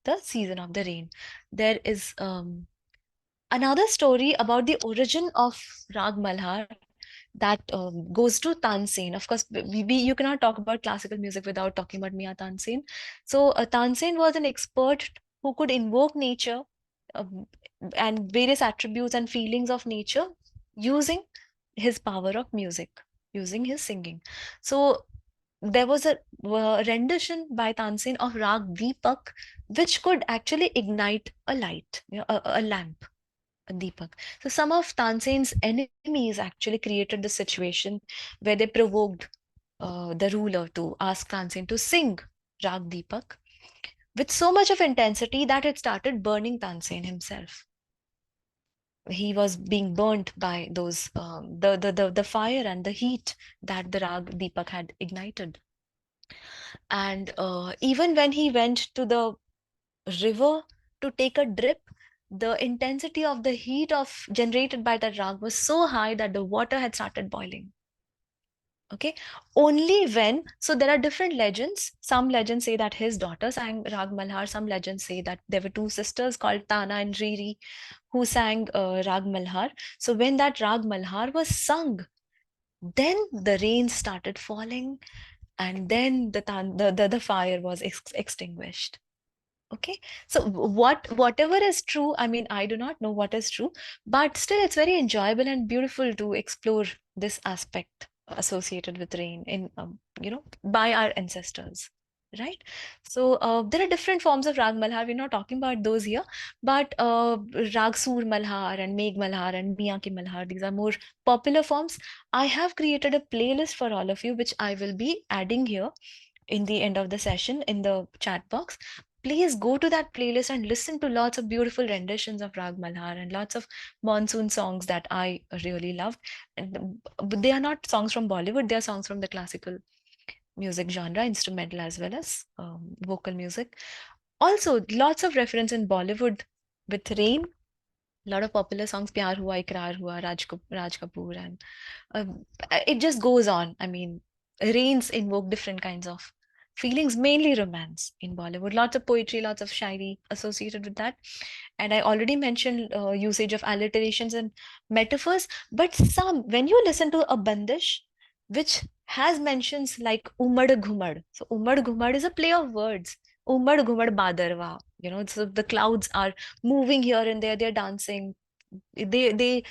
the season of the rain. There is another story about the origin of Rag Malhar that goes to Tansen. Of course, you cannot talk about classical music without talking about Mia Tansen. So Tansen was an expert who could invoke nature, um, and various attributes and feelings of nature using his power of music, using his singing. So there was a rendition by Tansen of Rag Deepak, which could actually ignite a light, a lamp, a Deepak. So some of Tansen's enemies actually created the situation where they provoked the ruler to ask Tansen to sing Rag Deepak with so much of intensity that it started burning Tansen himself. He was being burnt by those the fire and the heat that the Rag Deepak had ignited. And even when he went to the river to take a drip, the intensity of the heat of generated by that rag was so high that the water had started boiling. Okay, only when, so there are different legends. Some legends say that his daughter sang Rag Malhar. Some legends say that there were two sisters called Tana and Riri who sang Rag Malhar. So when that Rag Malhar was sung, then the rain started falling, and then the fire was extinguished. Okay, so whatever is true, I mean, I do not know what is true, but still it's very enjoyable and beautiful to explore this aspect associated with rain in by our ancestors, right? So there are different forms of Rag Malhar. We're not talking about those here, but Rag Sur Malhar and Megh Malhar and Miyan Ki Malhar, these are more popular forms. I have created a playlist for all of you, which I will be adding here in the end of the session in the chat box. Please go to that playlist and listen to lots of beautiful renditions of Rag Malhar and lots of monsoon songs that I really love. And but they are not songs from Bollywood, they are songs from the classical music genre, instrumental as well as vocal music. Also, lots of reference in Bollywood with rain. A lot of popular songs, Pyar Hua, Ikrar Hua, Raj Kapoor, and it just goes on. I mean, rains invoke different kinds of feelings, mainly romance in Bollywood. Lots of poetry, lots of shairi associated with that. And I already mentioned usage of alliterations and metaphors, but when you listen to a bandish, which has mentions like umad ghumad. So umad ghumad is a play of words. Umad ghumad badarwa. So the clouds are moving here and there, they're dancing. They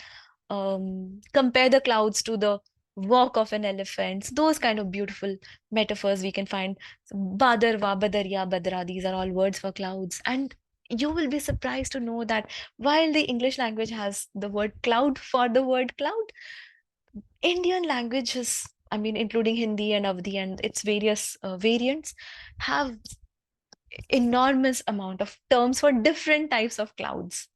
compare the clouds to the walk of an elephant. Those kind of beautiful metaphors we can find. So, Badarwa, Badariya, Badra, these are all words for clouds. And you will be surprised to know that while the English language has the word cloud for the word cloud, Indian languages, I mean, including Hindi and Avdi and its various variants, have enormous amount of terms for different types of clouds.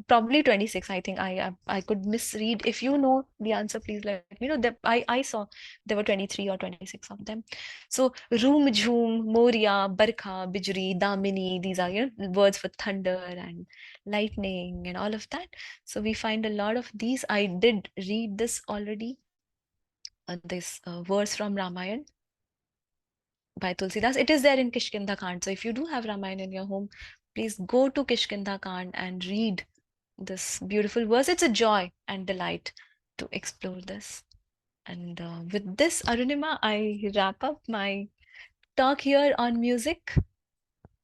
Probably 26. I think I could misread. If you know the answer, please let me know. I saw there were 23 or 26 of them. So room, jhoom, moria, barkha, bijri, damini, these are words for thunder and lightning and all of that. So we find a lot of these. I did read this already, this verse from Ramayana by Tulsidas. It is there in Kishkinda Kand. So if you do have Ramayana in your home, please go to Kishkinda Kand and read this beautiful verse. It's a joy and delight to explore this. And with this, Arunima, I wrap up my talk here on music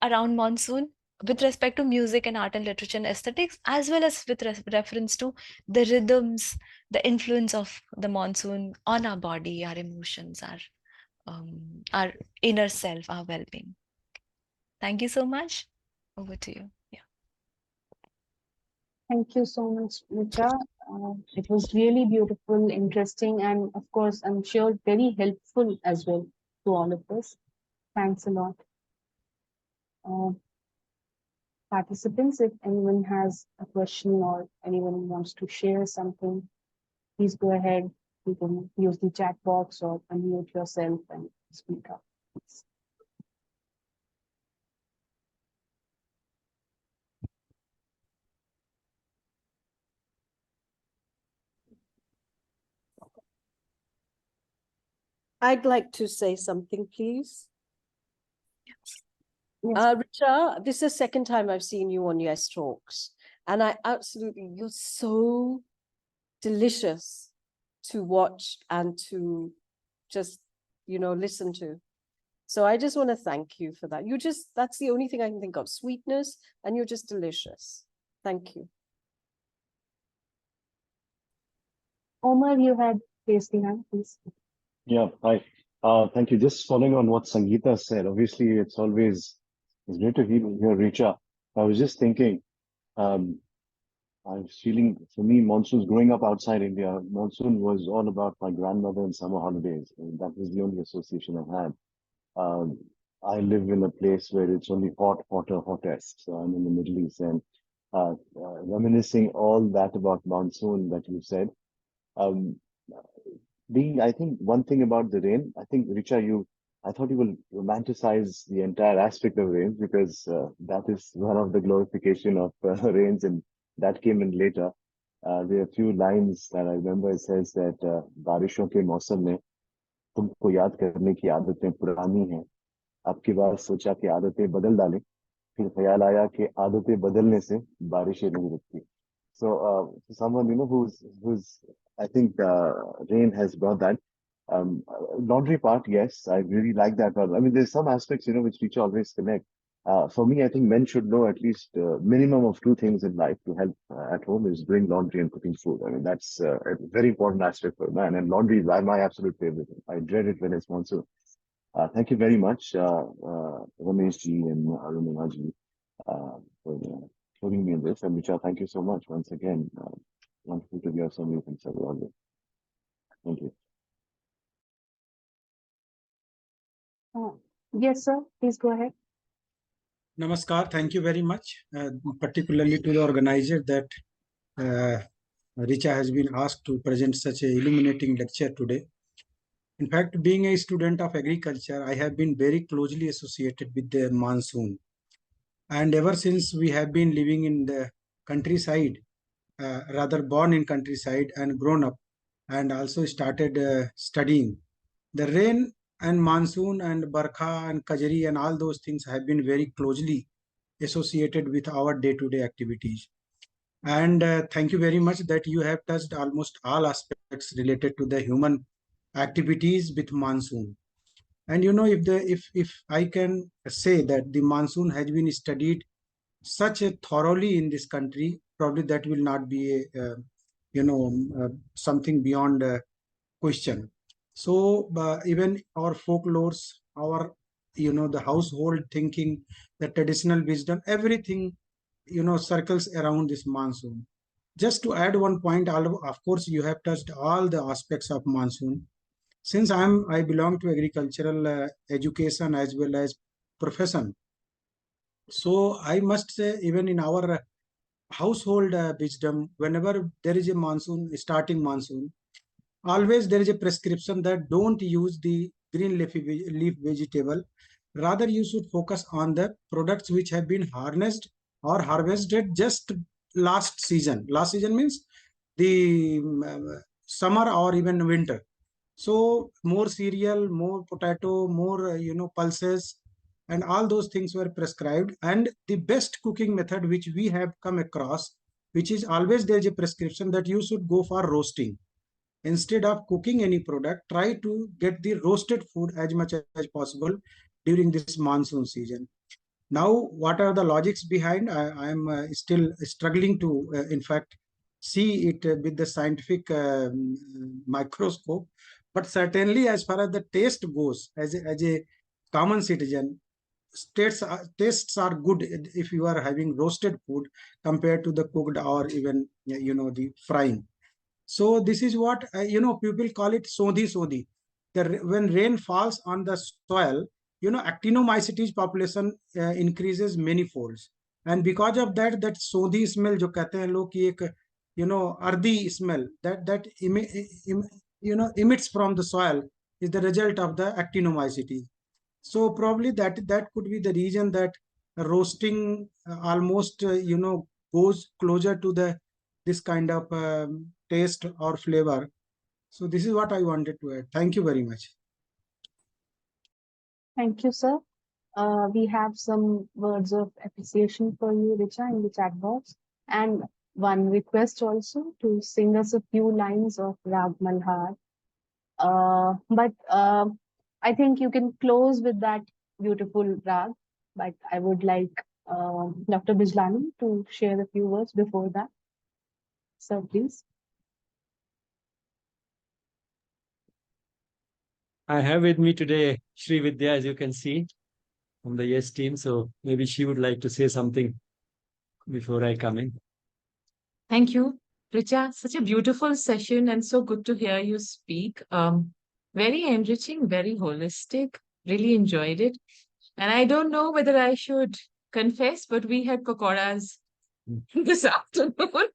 around monsoon with respect to music and art and literature and aesthetics, as well as with reference to the rhythms, the influence of the monsoon on our body, our emotions, our inner self, our well-being. Thank you so much. Over to you. Yeah. Thank you so much, Richa. It was really beautiful, interesting, and of course, I'm sure very helpful as well to all of us. Thanks a lot. Uh, Participants, if anyone has a question or anyone wants to share something, please go ahead. You can use the chat box or unmute yourself and speak up. I'd like to say something, please. Yes. Richa, this is the second time I've seen you on Yes Talks, and you're so delicious to watch and to just, listen to. So I just want to thank you for that. That's the only thing I can think of, sweetness, and you're just delicious. Thank you. Omar, you had raised the hand, please. Yeah, hi. Thank you. Just following on what Sangeeta said, obviously it's great to hear Richa. I was just thinking, um, I was feeling, for me, monsoons growing up outside India, monsoon was all about my grandmother and summer holidays. And that was the only association I had. Um, I live in a place where it's only hot, hotter, hottest. So I'm in the Middle East, and reminiscing all that about monsoon that you said. Um, I think one thing about the rain, I think Richa, I thought you will romanticize the entire aspect of rain, because that is one of the glorification of rains, and that came in later. There are a few lines that I remember. It says that बारिशों के मौसम में तुमको याद करने की आदतें पुरानी हैं, अब की बार सोचा कि आदतें बदल डालें, फिर ख्याल आया कि आदतें बदलने से बारिशें नहीं रुकती. So, someone, who's, I think, Rain has brought that. Laundry part, yes, I really like that one. I mean, there's some aspects, which teacher always connect. For me, I think men should know at least minimum of two things in life to help at home is doing laundry and cooking food. I mean, that's a very important aspect for a man. And laundry is my absolute favorite. I dread it when it's monsoon. Thank you very much, Ramesh ji and Arunima ji, for including me in this. And Richa, thank you so much once again. Wonderful to hear so many things about it. Thank you. Yes, sir. Please go ahead. Namaskar. Thank you very much, particularly to the organizer that Richa has been asked to present such a illuminating lecture today. In fact, being a student of agriculture, I have been very closely associated with the monsoon. And ever since we have been living in the countryside, rather born in countryside and grown up, and also started studying, the rain and monsoon and barkha and kajari and all those things have been very closely associated with our day-to-day activities. And thank you very much that you have touched almost all aspects related to the human activities with monsoon. And if I can say that the monsoon has been studied such a thoroughly in this country, probably that will not be a something beyond question. So even our folklores, our the household thinking, the traditional wisdom, everything circles around this monsoon. Just to add one point, of course you have touched all the aspects of monsoon. Since I belong to agricultural education as well as profession, so I must say even in our household wisdom, whenever there is a monsoon, starting monsoon, always there is a prescription that don't use the green leaf vegetable. Rather, you should focus on the products which have been harnessed or harvested just last season. Last season means the summer or even winter. So more cereal, more potato, more pulses, and all those things were prescribed. And the best cooking method which we have come across, which is always there is a prescription that you should go for roasting. Instead of cooking any product, try to get the roasted food as much as possible during this monsoon season. Now, what are the logics behind? I am still struggling to, in fact, see it with the scientific microscope. But certainly, as far as the taste goes, as a common citizen, tastes are good if you are having roasted food compared to the cooked or even the frying. So this is what people call it sodhi sodhi. When rain falls on the soil, actinomycetes population increases many folds, and because of that, that sodhi smell जो कहते हैं लोग कि एक earthy smell that emits from the soil is the result of the actinomycetes. So probably that could be the reason that roasting almost goes closer to the this kind of taste or flavor. So this is what I wanted to add. Thank you very much. Thank you, sir. We have some words of appreciation for you, Richa, in the chat box, and one request also to sing us a few lines of Rag Malhar. But I think you can close with that beautiful rag. But I would like Dr. Bijlani to share a few words before that. Sir, please. I have with me today Shri Vidya, as you can see, from the Yes team. So maybe she would like to say something before I come in. Thank you, Richa. Such a beautiful session and so good to hear you speak. Very enriching, very holistic. Really enjoyed it. And I don't know whether I should confess, but we had pakoras this afternoon.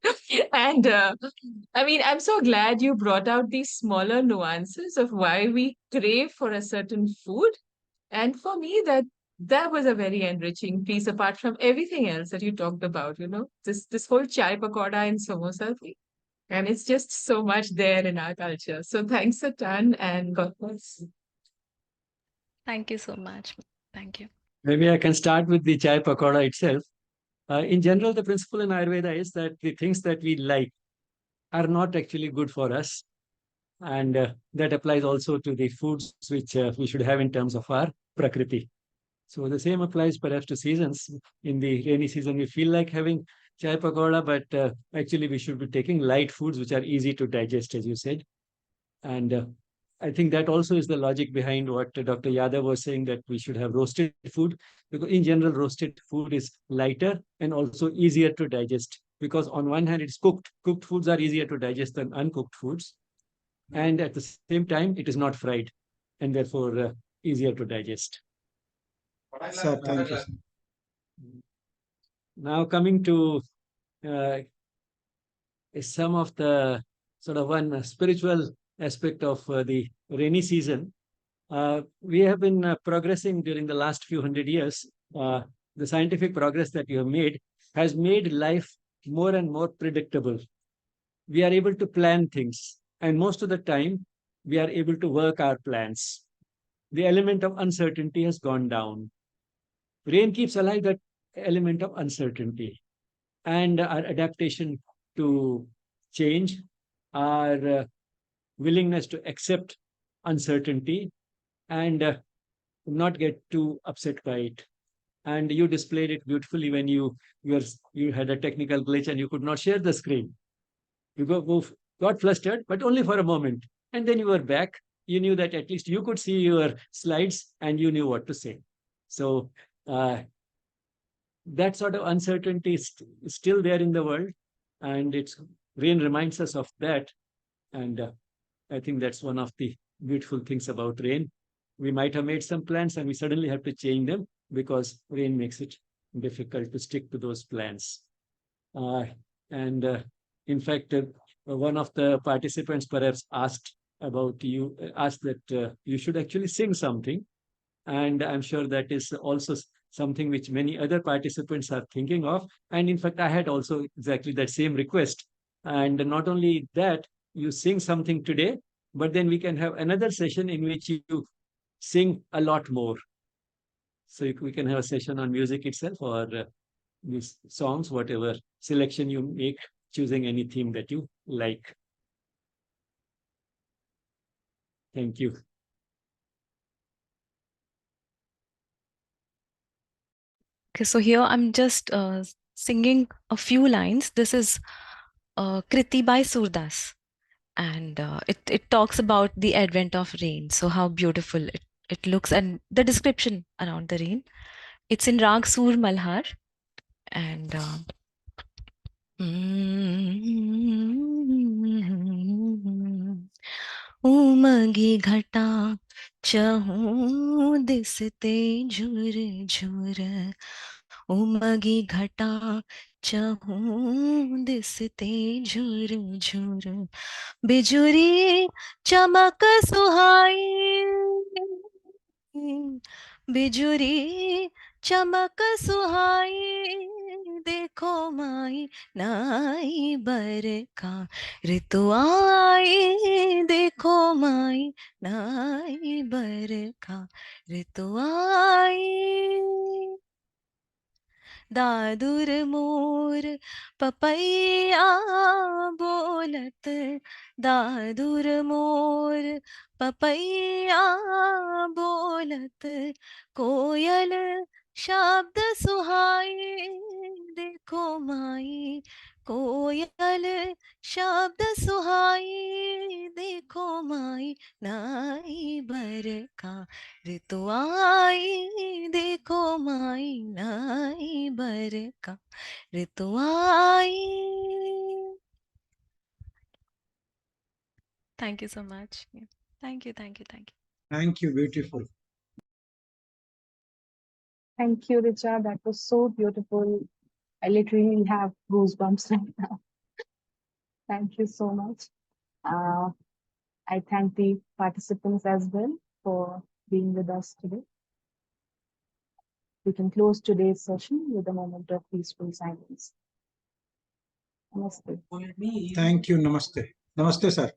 And I mean, I'm so glad you brought out these smaller nuances of why we crave for a certain food. And for me, that was a very enriching piece, apart from everything else that you talked about, this whole chai pakoda and samosa thing. And it's just so much there in our culture. So thanks a ton and God bless. Thank you so much. Thank you. Maybe I can start with the chai pakoda itself. In general, the principle in Ayurveda is that the things that we like are not actually good for us. And that applies also to the foods which we should have in terms of our prakriti. So the same applies perhaps to seasons. In the rainy season, we feel like having chai pakoda, but actually we should be taking light foods which are easy to digest, as you said. And I think that also is the logic behind what Dr. Yadav was saying, that we should have roasted food, because in general, roasted food is lighter and also easier to digest. Because on one hand, it's cooked. Cooked foods are easier to digest than uncooked foods. And at the same time, it is not fried and therefore easier to digest. Sir, thank you. Now coming to some of the sort of one spiritual aspect of the rainy season. We have been progressing during the last few hundred years. The scientific progress that we have made has made life more and more predictable. We are able to plan things, and most of the time, we are able to work our plans. The element of uncertainty has gone down. Rain keeps alive that element of uncertainty, and our adaptation to change, our willingness to accept uncertainty and not get too upset by it. And you displayed it beautifully when you had a technical glitch and you could not share the screen. You got flustered, but only for a moment. And then you were back. You knew that at least you could see your slides and you knew what to say. So that sort of uncertainty is still there in the world. And rain reminds us of that. And I think that's one of the beautiful things about rain. We might have made some plans and we suddenly have to change them because rain makes it difficult to stick to those plans. In fact, one of the participants perhaps asked that you should actually sing something. And I'm sure that is also something which many other participants are thinking of. And in fact, I had also exactly that same request. And not only that, you sing something today, but then we can have another session in which you sing a lot more. So we can have a session on music itself or these songs, whatever selection you make, choosing any theme that you like. Thank you. Okay, so here I'm just singing a few lines. This is Kriti by Surdas, and it talks about the advent of rain. So how beautiful it looks, and the description around the rain. It's in Rag Sur Malhar, and उमगी घटा चहूँ दिसते झुर झुर उमगी घटा चहूँ दिसते झुर झुर बिजुरी चमक सुहाई बिजुरी चमक सुहाई देखो माई नाई बरखा ऋतु आई देखो माई नाई बरखा ऋतु आई दादुर मोर पपैया बोलत दादुर मोर पपैया बोलत कोयल शब्द सुहाई देखो माई कोयल शब्द सुहाई देखो माई नाई बरखा ऋतु आई देखो माई नाई बरखा ऋतु आई. Thank you so much. Yeah. Thank you, thank you, thank you. Thank you. Beautiful. Thank you, Richa. That was so beautiful. I literally have goosebumps right now. Thank you so much. I thank the participants as well for being with us today. We can close today's session with a moment of peaceful silence. Namaste. Thank you. Namaste. Namaste, sir.